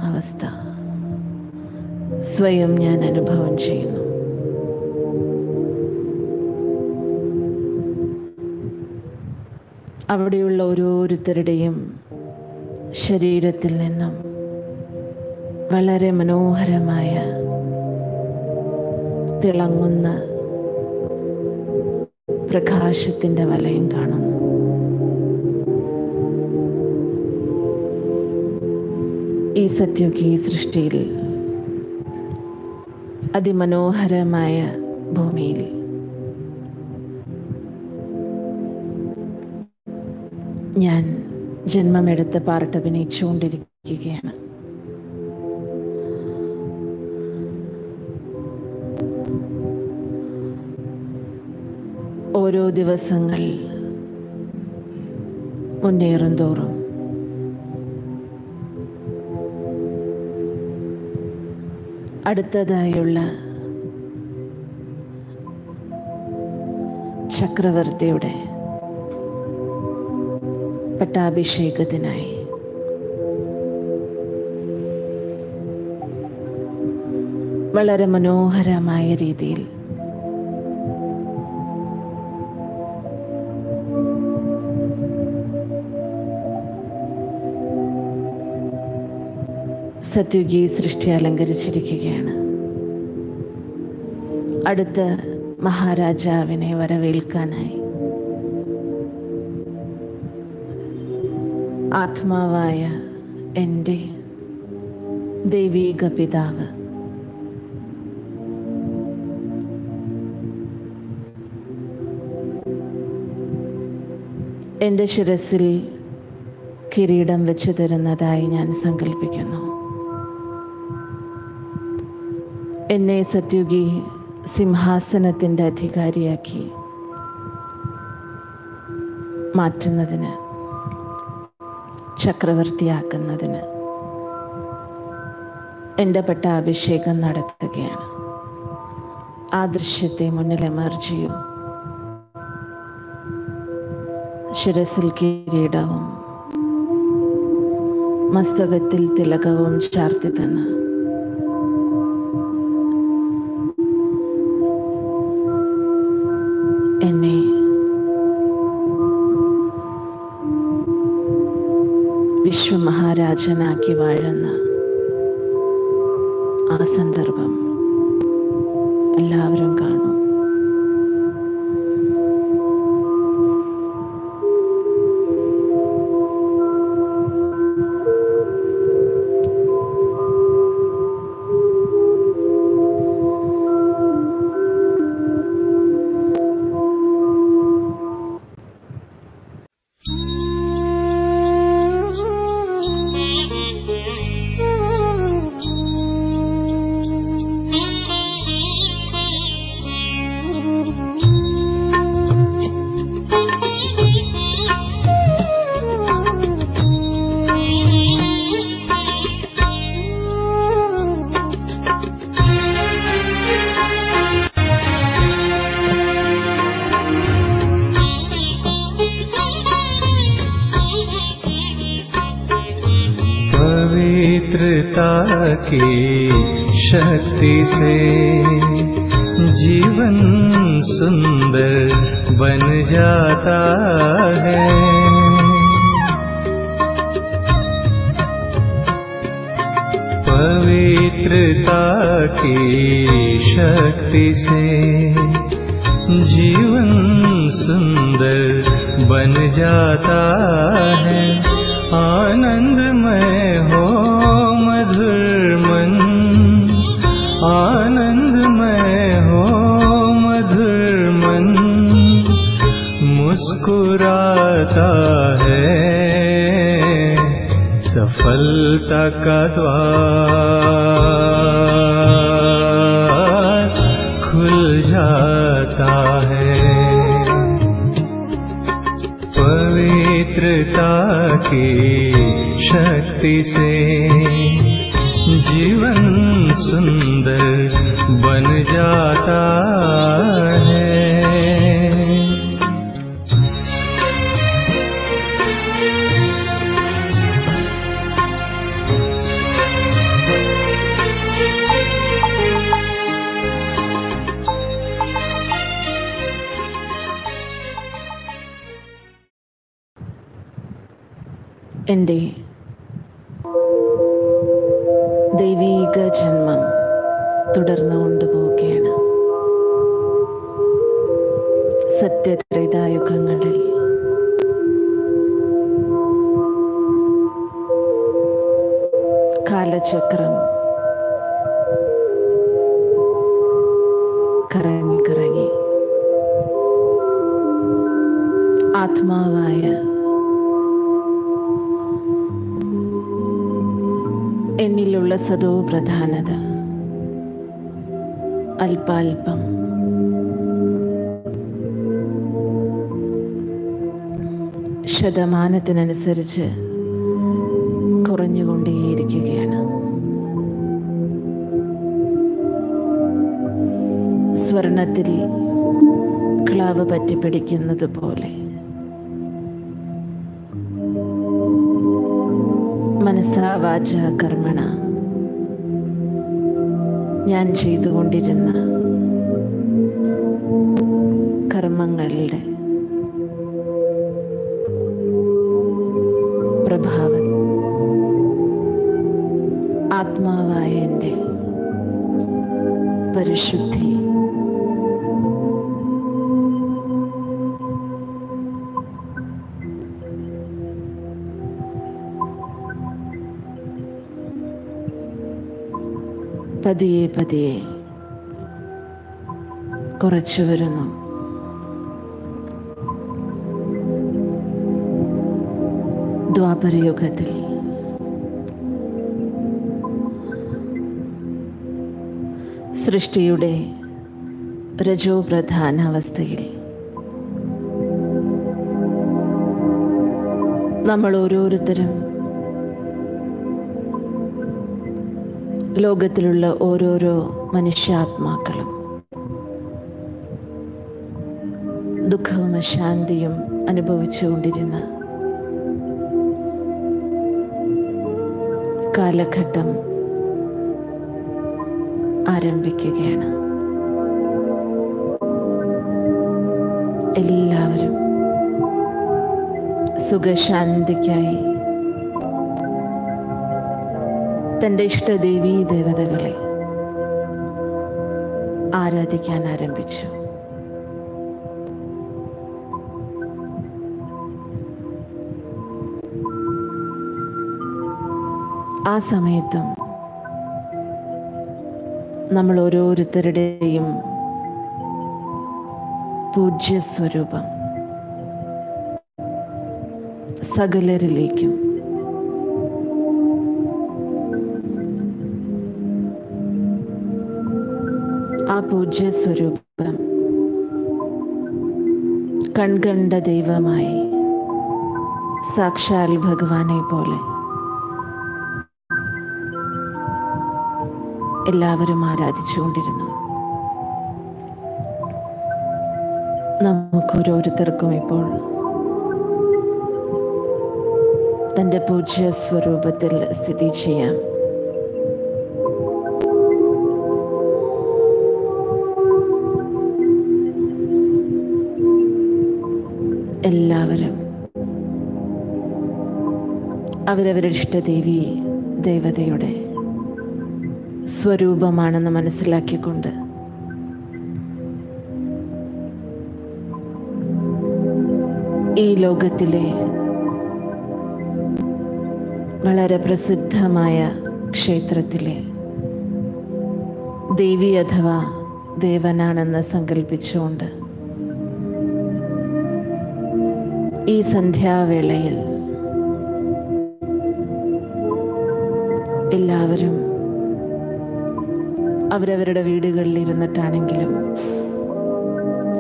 S5: അവസ്ഥ സ്വയം ഞാൻ അനുഭവം ചെയ്യുന്നു. അവിടെയുള്ള ഓരോരുത്തരുടെയും ശരീരത്തിൽ നിന്നും വളരെ മനോഹരമായ തിളങ്ങുന്ന പ്രകാശത്തിൻ്റെ വലയം കാണുന്നു. ഈ സത്യുഗീ സൃഷ്ടിയിൽ അതിമനോഹരമായ ഭൂമിയിൽ ഞാൻ ജന്മമെടുത്ത് പാർട്ടഭിനയിച്ചുകൊണ്ടിരിക്കുകയാണ്. ഓരോ ദിവസങ്ങൾ മുന്നേറും തോറും അടുത്തതായുള്ള ചക്രവർത്തിയുടെ പട്ടാഭിഷേകത്തിനായി വളരെ മനോഹരമായ രീതിയിൽ സത്യുഗീ സൃഷ്ടി അലങ്കരിച്ചിരിക്കുകയാണ്. അടുത്ത മഹാരാജാവിനെ വരവേൽക്കാനായി ആത്മാവായ എൻ്റെ ദൈവീക പിതാവ് എൻ്റെ ശിരസിൽ കിരീടം വെച്ച് തരുന്നതായി ഞാൻ സങ്കല്പിക്കുന്നു. എന്നെ സത്യുഗി സിംഹാസനത്തിൻ്റെ അധികാരിയാക്കി മാറ്റുന്നതിന്, ചക്രവർത്തിയാക്കുന്നതിന് എൻ്റെ പട്ടാഭിഷേകം നടത്തുകയാണ്. ആ ദൃശ്യത്തെ മുന്നിൽ എമർജ് ചെയ്യും. ശിരസിൽ കിരീടവും മസ്തകത്തിൽ തിലകവും ചാർത്തി തന്ന എന്നെ വിശ്വമഹാരാജനാക്കി വാഴുന്ന ആ സന്ദർഭം എല്ലാവരും കാണും.
S1: पवित्रता की शक्ति से जीवन सुंदर बन जाता है। पवित्रता की शक्ति से जीवन सुंदर बन जाता है। आनंदमय हो मधुर मन, आनंदमय हो मधुर मन, मुस्कुराता है, सफलता का द्वार खुल जाता है। पवित्रता की शक्ति से जीवन सुंदर बन जाता है।
S5: എൻ്റെ ദൈവീക ജന്മം തുടർന്നു കൊണ്ടുപോവുകയാണ്. സത്യത്രേതായുഗങ്ങളിൽ കാലചക്രം കറങ്ങി കറങ്ങി ആത്മാവായ എന്നിലുള്ള സദോ പ്രധാനത അല്പാൽപം ശതമാനത്തിനനുസരിച്ച് കുറഞ്ഞുകൊണ്ടേയിരിക്കുകയാണ്. സ്വർണത്തിൽ ക്ലാവ് പറ്റിപ്പിടിക്കുന്നത് പോലെ മനസ്സാ വാച കർമ്മണ ഞാൻ ചെയ്തുകൊണ്ടിരുന്ന കർമ്മങ്ങളുടെ പ്രഭാവം ആത്മാവായ എൻ്റെ പരിശുദ്ധി പതിയെ പതിയെ കുറച്ചു വരുന്നു. ദ്വാപരയുഗത്തിൽ സൃഷ്ടിയുടെ രജോപ്രധാന അവസ്ഥയിൽ നമ്മൾ ഓരോരുത്തരും ലോകത്തിലുള്ള ഓരോരോ മനുഷ്യാത്മാക്കളും ദുഃഖവും അശാന്തിയും അനുഭവിച്ചുകൊണ്ടിരുന്ന കാലഘട്ടം ആരംഭിക്കുകയാണ്. എല്ലാവരും സുഖശാന്തിക്കായി തൻ്റെ ഇഷ്ടദേവീ ദേവതകളെ ആരാധിക്കാൻ ആരംഭിച്ചു. ആ സമയത്തും നമ്മൾ ഓരോരുത്തരുടെയും പൂജ്യസ്വരൂപം സകലരിലേക്കും ആ പൂജ്യസ്വരൂപം കൺകണ്ട ദൈവമായി സാക്ഷാൽ ഭഗവാനെ പോലെ എല്ലാവരും ആരാധിച്ചുകൊണ്ടിരുന്നു. നമുക്കോരോരുത്തർക്കും ഇപ്പോൾ തൻ്റെ പൂജ്യ സ്വരൂപത്തിൽ സ്ഥിതി ചെയ്യാം. അവരവരുടെ ഇഷ്ടദേവി ദേവതയുടെ സ്വരൂപമാണെന്ന് മനസ്സിലാക്കിക്കൊണ്ട് ഈ ലോകത്തിലെ വളരെ പ്രസിദ്ധമായ ക്ഷേത്രത്തിലെ ദേവി അഥവാ ദേവനാണെന്ന് സങ്കല്പിച്ചുകൊണ്ട് ഈ സന്ധ്യാവേളയിൽ എല്ലാവരും അവരവരുടെ വീടുകളിൽ ഇരുന്നിട്ടാണെങ്കിലും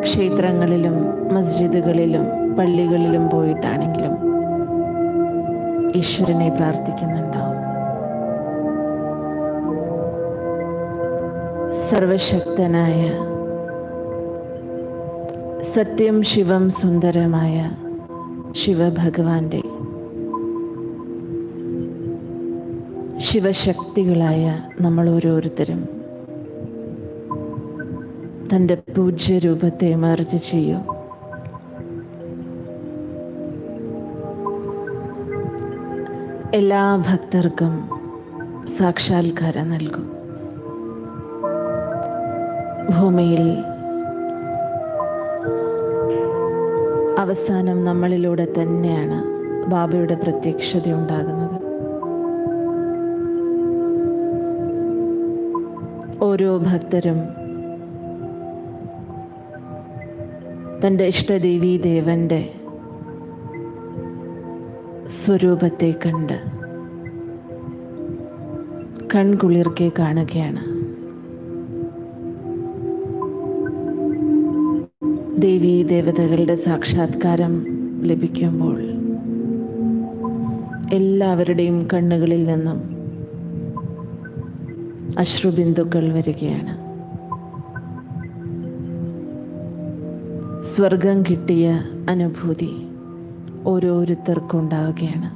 S5: ക്ഷേത്രങ്ങളിലും മസ്ജിദുകളിലും പള്ളികളിലും പോയിട്ടാണെങ്കിലും ഈശ്വരനെ പ്രാർത്ഥിക്കുന്നുണ്ടാവും. സർവശക്തനായ സത്യം ശിവം സുന്ദരമായ ശിവഭഗവാന്റെ ശിവശക്തികളായ നമ്മൾ ഓരോരുത്തരും തൻ്റെ പൂജ്യരൂപത്തെ മർജ് ചെയ്യൂ. എല്ലാ ഭക്തർക്കും സാക്ഷാത്കാരം നൽകൂ. ഭൂമിയിൽ അവസാനം നമ്മളിലൂടെ തന്നെയാണ് ബാബയുടെ പ്രത്യക്ഷത ഉണ്ടാകുന്നത്. ഓരോ ഭക്തരും തൻ്റെ ഇഷ്ടദേവീ ദേവൻ്റെ സ്വരൂപത്തെ കണ്ട് കൺകുളിർക്കെ കാണുകയാണ്. ദേവീ ദേവതകളുടെ സാക്ഷാത്കാരം ലഭിക്കുമ്പോൾ എല്ലാവരുടെയും കണ്ണുകളിൽ നിന്നും അശ്രുബിന്ദുക്കൾ വരികയാണ്. സ്വർഗം കിട്ടിയ അനുഭൂതി ഓരോരുത്തർക്കും ഉണ്ടാവുകയാണ്.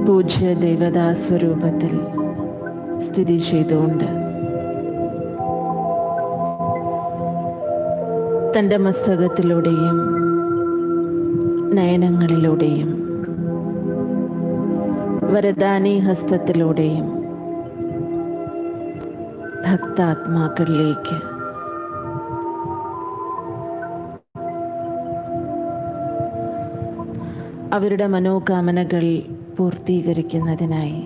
S5: പൂജ്യ ദേവതാ സ്വരൂപത്തിൽ സ്ഥിതി ചെയ്തുകൊണ്ട് തൻ്റെ മസ്തകത്തിലൂടെയും നയനങ്ങളിലൂടെയും വരദാനി ഹസ്തത്തിലൂടെയും ഭക്താത്മാക്കളിലേക്ക് അവരുടെ മനോകാമനകൾ പൂർത്തീകരിക്കുന്നതിനായി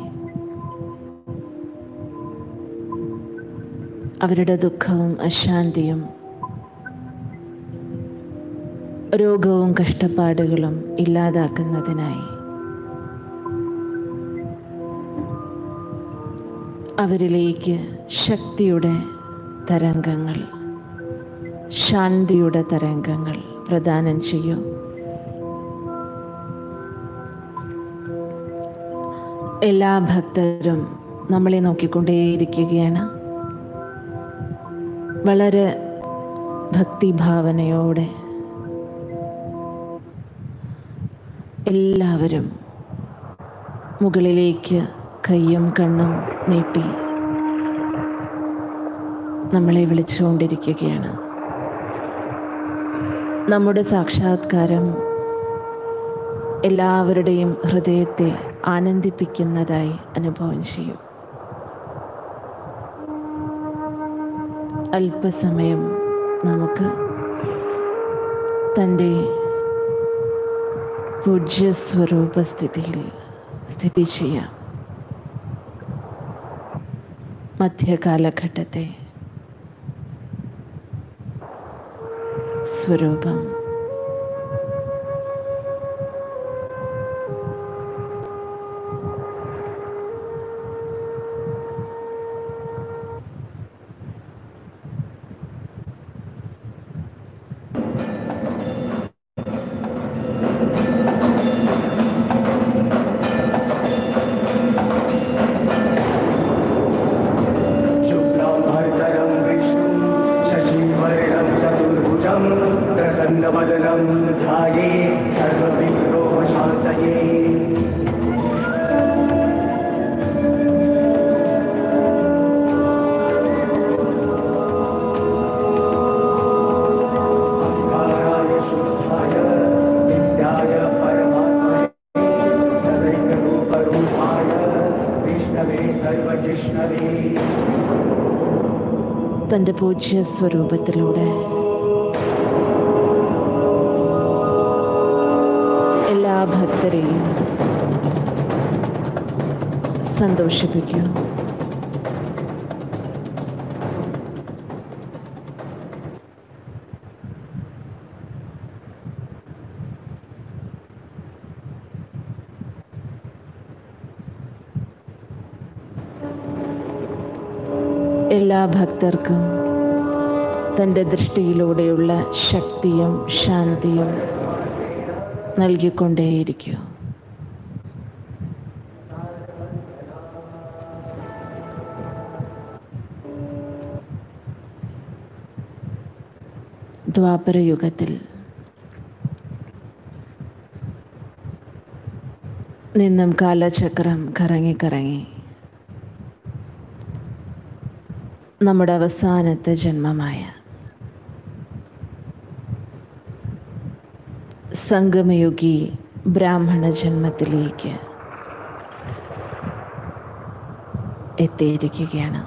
S5: അവരുടെ ദുഃഖവും അശാന്തിയും രോഗവും കഷ്ടപ്പാടുകളും ഇല്ലാതാക്കുന്നതിനായി അവരിലേക്ക് ശക്തിയുടെ തരംഗങ്ങൾ, ശാന്തിയുടെ തരംഗങ്ങൾ പ്രദാനം ചെയ്യൂ. എല്ലാ ഭക്തരും നമ്മളെ നോക്കിക്കൊണ്ടേയിരിക്കുകയാണ്. വളരെ ഭക്തിഭാവനയോടെ എല്ലാവരും മുകളിലേക്ക് കയ്യും കണ്ണും നീട്ടി നമ്മളെ വിളിച്ചുകൊണ്ടിരിക്കുകയാണ്. നമ്മുടെ സാക്ഷാത്കാരം എല്ലാവരുടെയും ഹൃദയത്തെ ആനന്ദിപ്പിക്കുന്നതായി അനുഭവം ചെയ്യും. അല്പസമയം നമുക്ക് തൻ്റെ പൂജ്യസ്വരൂപസ്ഥിതിയിൽ സ്ഥിതി ചെയ്യാം. മധ്യകാലഘട്ടത്തെ സ്വരൂപം തൻ്റെ പൂജ്യ സ്വരൂപത്തിലൂടെ എല്ലാ ഭക്തരെയും സന്തോഷിപ്പിക്കൂ. എല്ലാ ഭക്തർക്കും തൻ്റെ ദൃഷ്ടിയിലൂടെയുള്ള ശക്തിയും ശാന്തിയും നൽകിക്കൊണ്ടേയിരിക്കൂ. ദ്വാപരയുഗത്തിൽ നിന്നും കാലചക്രം കറങ്ങി നമ്മുടെ അവസാനത്തെ ജന്മമായ സംഗമയുഗി ബ്രാഹ്മണ ജന്മത്തിലേക്ക് എത്തിയിരിക്കുകയാണ്.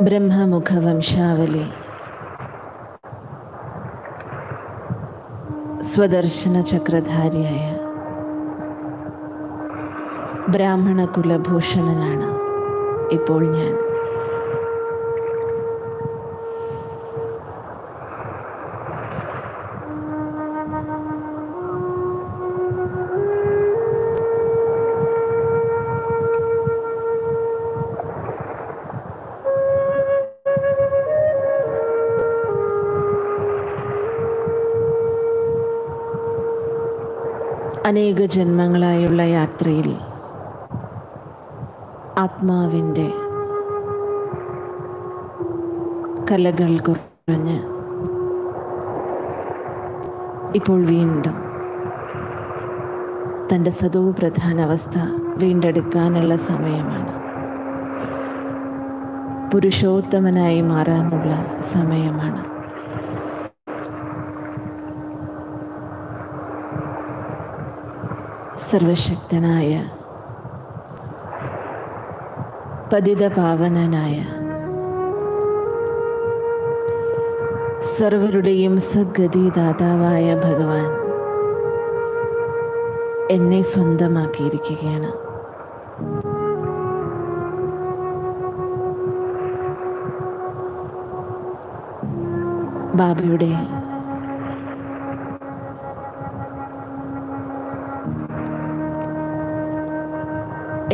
S5: ബ്രഹ്മമുഖവംശാവലി സ്വദർശന ചക്രധാരിയായ ബ്രാഹ്മണ കുലഭൂഷണനാണ് ഇപ്പോൾ ഞാൻ. അനേക ജന്മങ്ങളായുള്ള യാത്രയിൽ ആത്മാവിൻ്റെ കലകൾ കുറഞ്ഞ് ഇപ്പോൾ വീണ്ടും തൻ്റെ സദോ പ്രധാന അവസ്ഥ വീണ്ടെടുക്കാനുള്ള സമയമാണ്. പുരുഷോത്തമനായി മാറാനുള്ള സമയമാണ്. സർവശക്തനായ പതിതപാവനനായ സർവരുടെയും സദ്ഗതിദാതാവായ ഭഗവാൻ എന്നെ സ്വന്തമാക്കിയിരിക്കുകയാണ്. ബാബയുടെ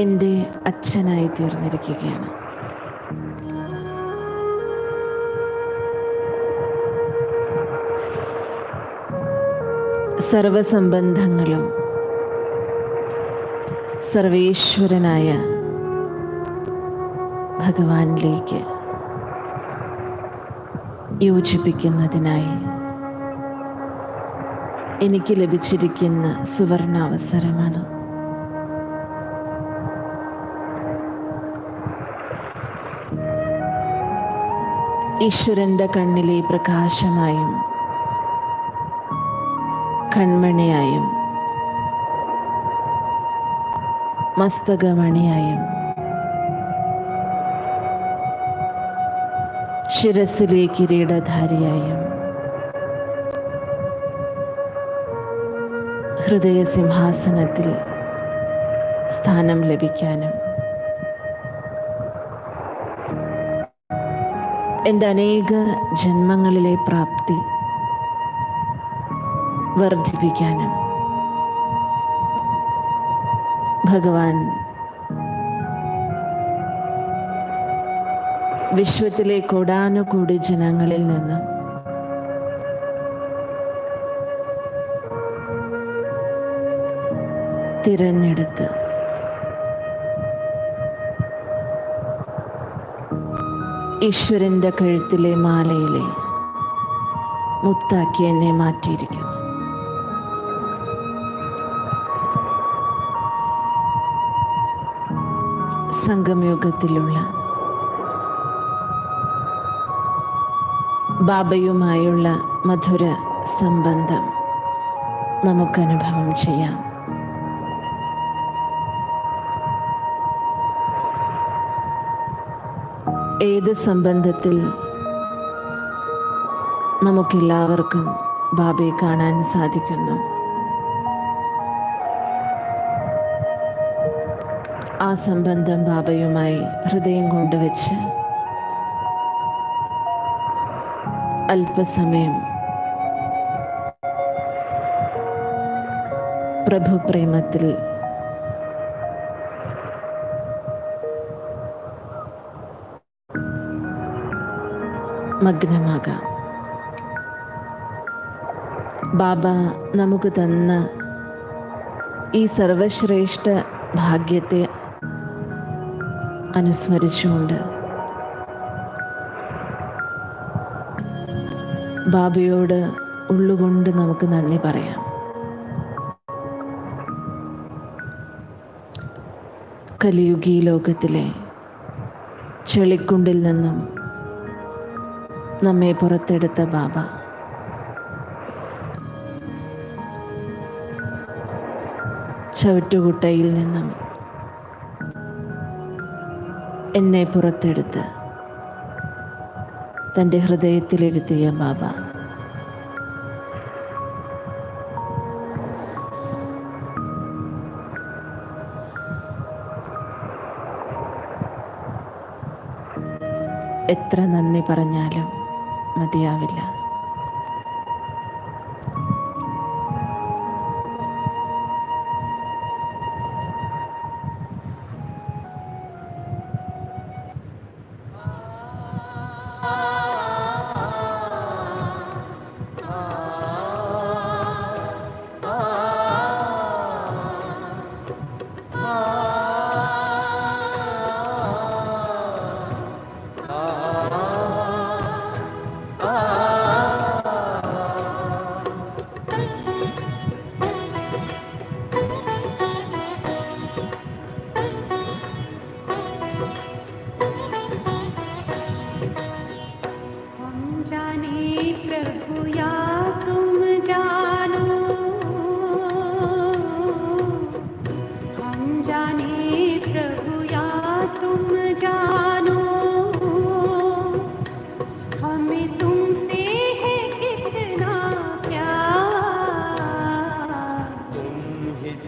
S5: എൻ്റെ അച്ഛനായി തീർന്നിരിക്കുകയാണ്. സർവസംബന്ധങ്ങളും സർവേശ്വരനായ ഭഗവാനിലേക്ക് യോജിപ്പിക്കുന്നതിനായി എനിക്ക് ലഭിച്ചിരിക്കുന്ന സുവർണാവസരമാണ്. ഈശ്വരൻ്റെ കണ്ണിലെ പ്രകാശമായും കൺമണിയായും മസ്തകമണിയായും ശിരസിലെ കിരീടധാരിയായും ഹൃദയസിംഹാസനത്തിൽ സ്ഥാനം ലഭിക്കാനും എൻ്റെ അനേക ജന്മങ്ങളിലെ പ്രാപ്തി വർദ്ധിപ്പിക്കാനും ഭഗവാൻ വിശ്വത്തിലെ കോടാനുകൂടി ജനങ്ങളിൽ നിന്നും തിരഞ്ഞെടുത്ത് ഈശ്വരൻ്റെ കഴുത്തിലെ മാലയിലെ മുത്താക്കി എന്നെ മാറ്റിയിരിക്കുന്നു. സംഗമയുഗത്തിലുള്ള ബാബയുമായുള്ള മധുര സംബന്ധം നമുക്കനുഭവം ചെയ്യാം. ഏത് സംബന്ധത്തിൽ നമുക്കെല്ലാവർക്കും ബാബയെ കാണാൻ സാധിക്കുന്നു? ആ സംബന്ധം ബാബയുമായി ഹൃദയം കൊണ്ടുവച്ച് അല്പസമയം പ്രഭുപ്രേമത്തിൽ മഗ്നമാകാം. ബാബ നമുക്ക് തന്ന ഈ സർവശ്രേഷ്ഠ ഭാഗ്യത്തെ അനുസ്മരിച്ചുകൊണ്ട് ബാബയോട് ഉള്ളുകൊണ്ട് നമുക്ക് നന്ദി പറയാം. കലിയുഗി ലോകത്തിലെ ചെളിക്കുണ്ടിൽ നിന്നും നമ്മെ പുറത്തെടുത്ത ബാബ ചവിട്ടുകുട്ടയിൽ നിന്നും എന്നെ പുറത്തെടുത്ത് തൻ്റെ ഹൃദയത്തിലിരുത്തിയ ബാബ എത്ര നന്ദി പറഞ്ഞാലും മതിയാവില്ല.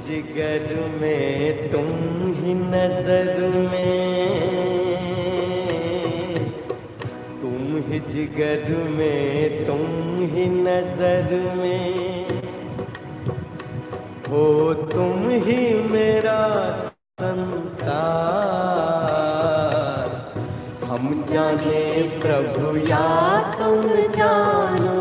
S2: जिगर में तुम ही नजर में, तुम ही जिगर में तुम ही नजर में हो, तुम ही मेरा संसार। हम जाने प्रभु या तुम जानो,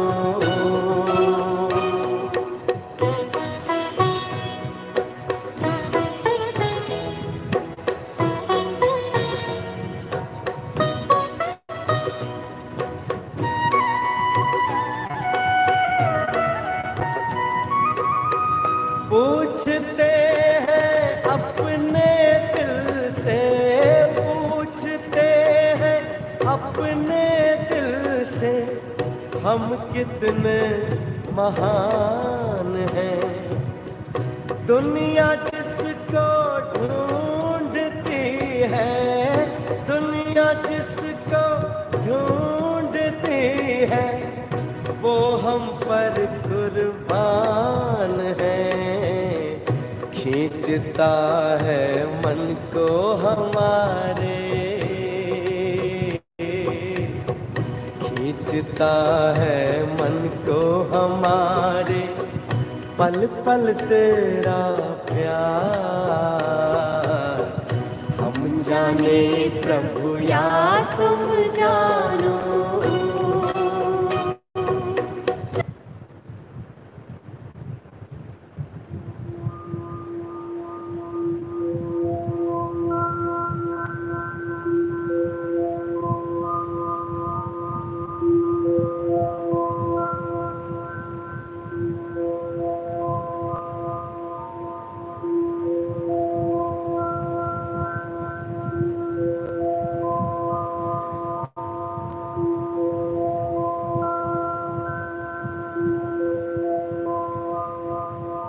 S2: पूछते हैं अपने दिल से, पूछते हैं अपने दिल से, हम कितने महान हैं। दुनिया जिसको ढूंढती है, दुनिया जिसको ढूंढती है, वो हम पर कुर्बान है। खींचता है मन को हमारे, खींचता है मन को हमारे, पल पल तेरा प्यार। हम जाने प्रभु या तुम जानो,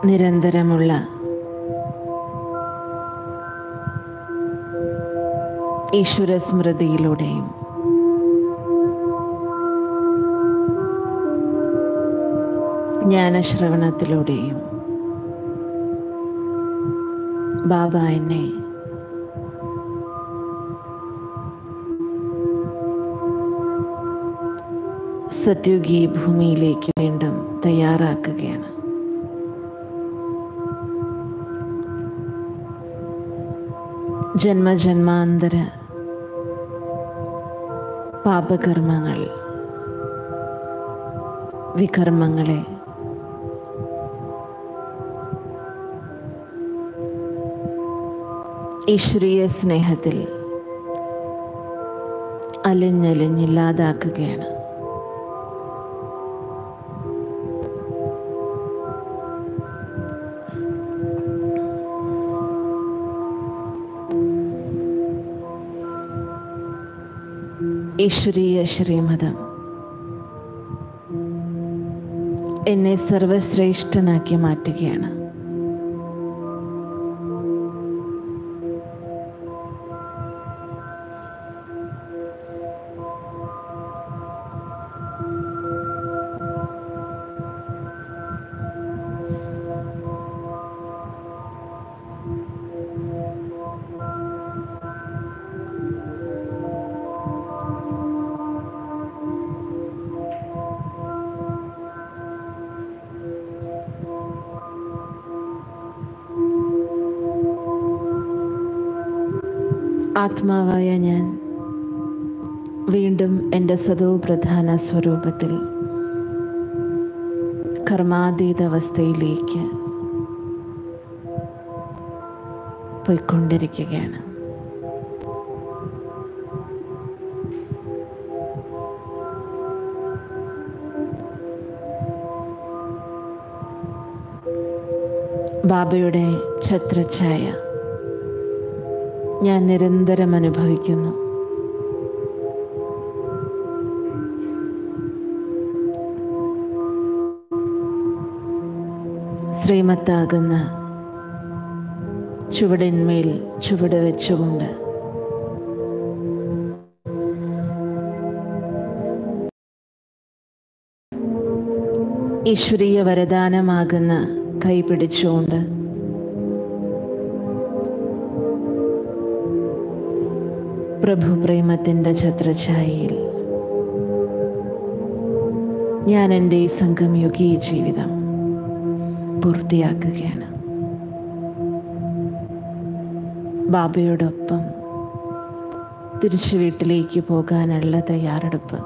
S5: നിരന്തരമുള്ള ഈശ്വരസ്മൃതിയിലൂടെയും ജ്ഞാനശ്രവണത്തിലൂടെയും ബാബ എന്നെ സത്യുഗി ഭൂമിയിലേക്ക് വീണ്ടും തയ്യാറാക്കുകയാണ്. ജന്മജന്മാന്തര പാപകർമ്മങ്ങൾ, വികർമ്മങ്ങളെ ഈശ്വരീയ സ്നേഹത്തിൽ അലിഞ്ഞലിഞ്ഞില്ലാതാക്കുകയാണ്. ഈശ്വരീയ ശ്രീമതം എന്നെ സർവശ്രേഷ്ഠനാക്കി മാറ്റുകയാണ്. ആത്മാവായ ഞാൻ വീണ്ടും എൻ്റെ സദോ പ്രധാന സ്വരൂപത്തിൽ കർമാതീത അവസ്ഥയിലേക്ക് പോയിക്കൊണ്ടിരിക്കുകയാണ്. ബാബയുടെ ഛത്രഛായ ഞാൻ നിരന്തരം അനുഭവിക്കുന്നു. ശ്രീമത്താകുന്ന ചുവടിന്മേൽ ചുവട് വെച്ചുകൊണ്ട് ഈശ്വരീയ വരദാനമാകുന്ന കൈ പിടിച്ചുകൊണ്ട് പ്രഭു പ്രേമത്തിൻ്റെ ഛത്രഛായയിൽ ഞാൻ എൻ്റെ ഈ സംഗമയുഗീ ജീവിതം പൂർത്തിയാക്കുകയാണ്. ബാബയോടൊപ്പം തിരിച്ചു വീട്ടിലേക്ക് പോകാനുള്ള തയ്യാറെടുപ്പ്.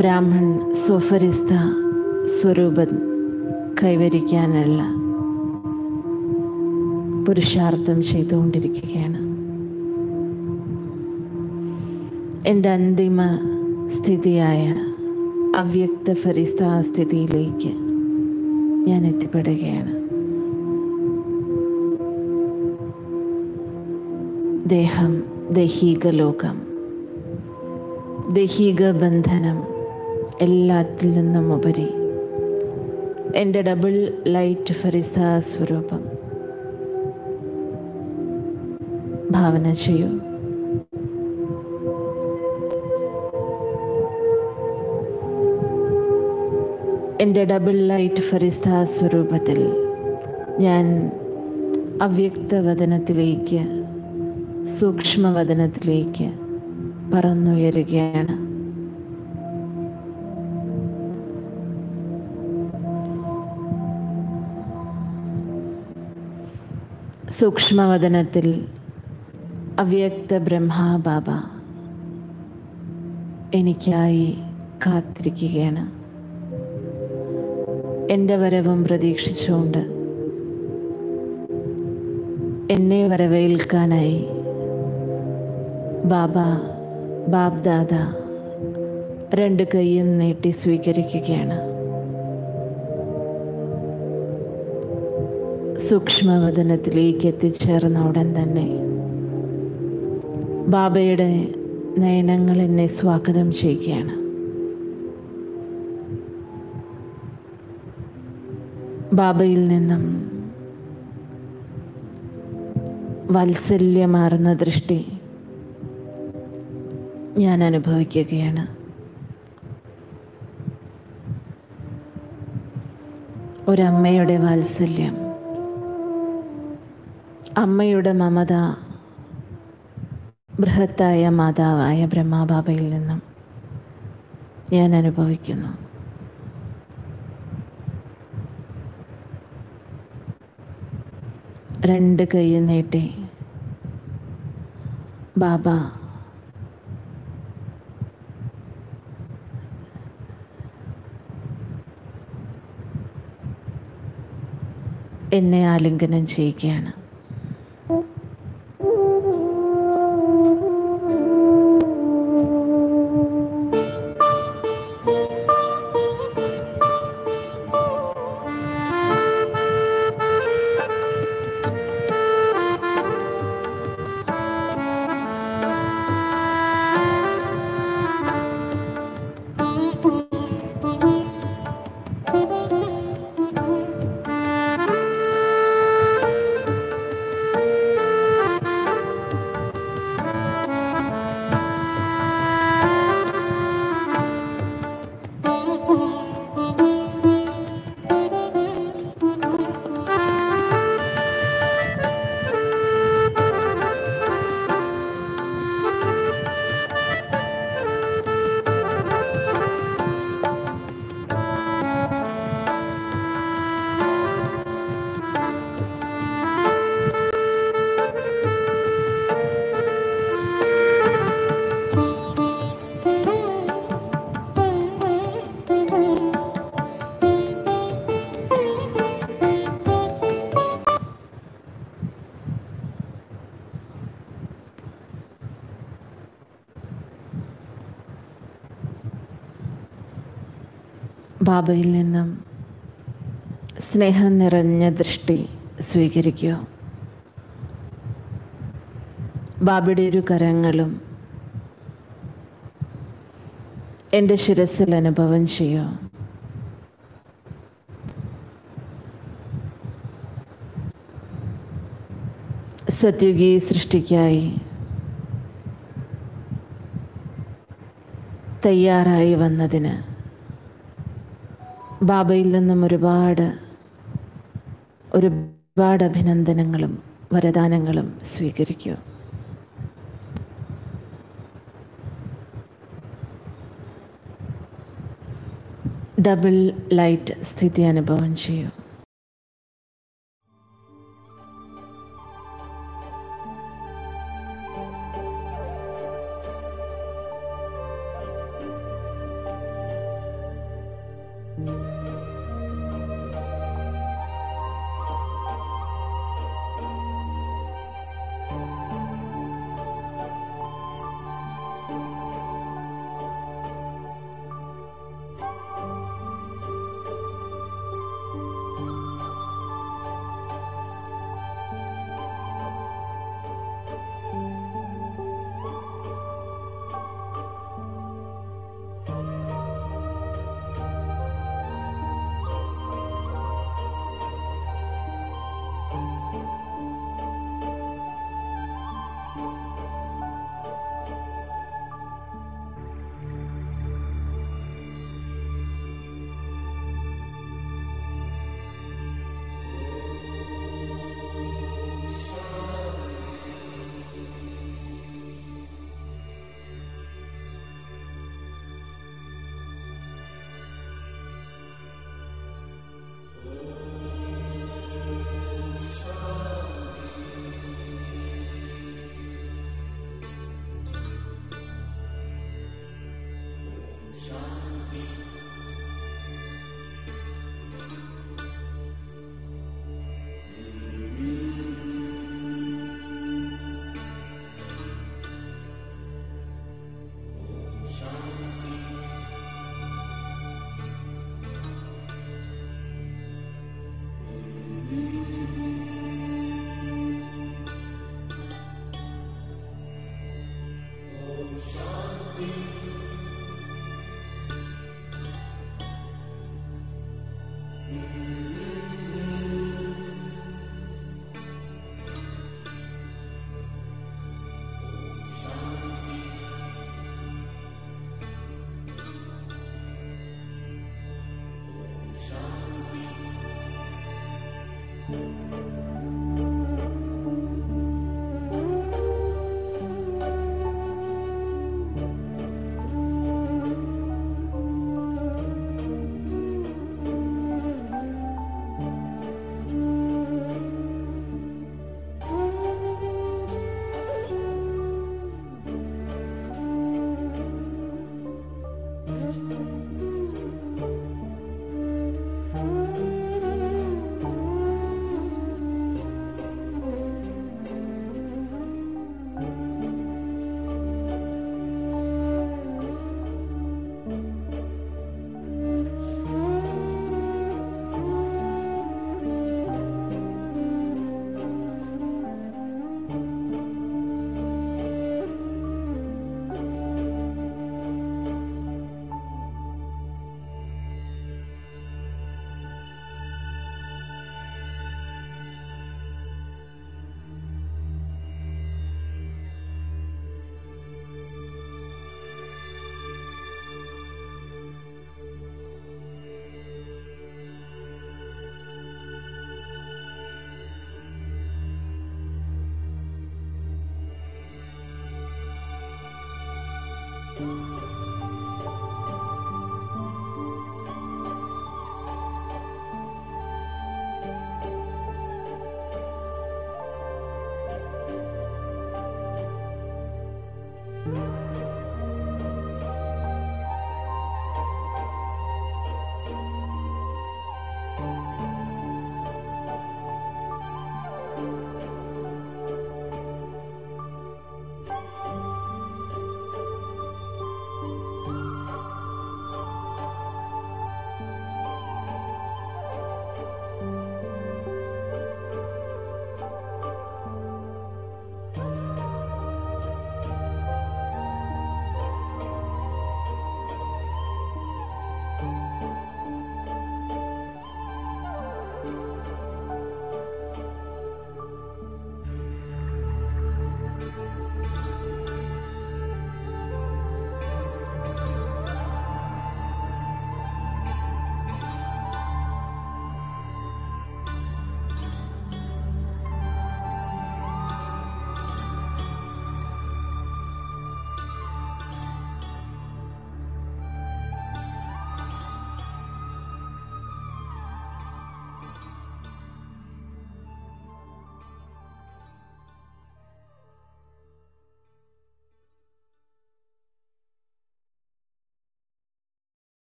S5: ബ്രാഹ്മൺ സ്വഫരിസ്ഥ സ്വരൂപം കൈവരിക്കാനുള്ള പുരുഷാർത്ഥം ചെയ്തുകൊണ്ടിരിക്കുകയാണ്. എൻ്റെ അന്തിമ സ്ഥിതിയായ അവ്യക്ത ഫരിസ്ഥ സ്ഥിതിയിലേക്ക് ഞാൻ എത്തിപ്പെടുകയാണ്. ദേഹം, ദൈഹിക ലോകം, ദൈഹിക ബന്ധനം എല്ലാത്തിൽ നിന്നും ഉപരി എൻ്റെ ഡബിൾ ലൈറ്റ് ഫരിസ സ്വരൂപം ഭാവന ചെയ്യൂ. എൻ്റെ ഡബിൾ ലൈറ്റ് ഫരിസ സ്വരൂപത്തിൽ ഞാൻ അവ്യക്തവദനത്തിലേക്ക്, സൂക്ഷ്മവദനത്തിലേക്ക് പറന്നുയരുകയാണ്. സൂക്ഷ്മവദനത്തിൽ അവ്യക്ത ബ്രഹ്മാ ബാബ എനിക്കായി കാത്തിരിക്കുകയാണ്. എൻ്റെ വരവും പ്രതീക്ഷിച്ചുകൊണ്ട് എന്നെ വരവേൽക്കാനായി ബാബ, ബാബ്ദാദ രണ്ട് കൈയും നീട്ടി സ്വീകരിക്കുകയാണ്. സൂക്ഷ്മവദനത്തിലേക്ക് എത്തിച്ചേർന്ന ഉടൻ തന്നെ ബാബയുടെ നയനങ്ങൾ എന്നെ സ്വാഗതം ചെയ്യുകയാണ്. ബാബയിൽ നിന്നും വാത്സല്യമാർന്ന ദൃഷ്ടി ഞാൻ അനുഭവിക്കുകയാണ്. ഒരമ്മയുടെ വാത്സല്യം, അമ്മയുടെ മമത ബൃഹത്തായ മാതാവായ ബ്രഹ്മാബാബയിൽ നിന്നും ഞാൻ അനുഭവിക്കുന്നു. രണ്ട് കൈ നീട്ടി ബാബ എന്നെ ആലിംഗനം ചെയ്യുകയാണ്. ബാബയിൽ നിന്നും സ്നേഹം നിറഞ്ഞ ദൃഷ്ടി സ്വീകരിക്കൂ. ബാബയുടെ ഇരു കരങ്ങളും എൻ്റെ ശിരസിൽ അനുഭവം ചെയ്യൂ. സത്യുഗീ സൃഷ്ടിക്കായി തയ്യാറായി വന്നതിന് ബാബയിൽ നിന്നും ഒരുപാട് അഭിനന്ദനങ്ങളും വരദാനങ്ങളും സ്വീകരിക്കൂ. ഡബിൾ ലൈറ്റ് സ്ഥിതി അനുഭവം ചെയ്യൂ.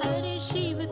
S4: अरे शिव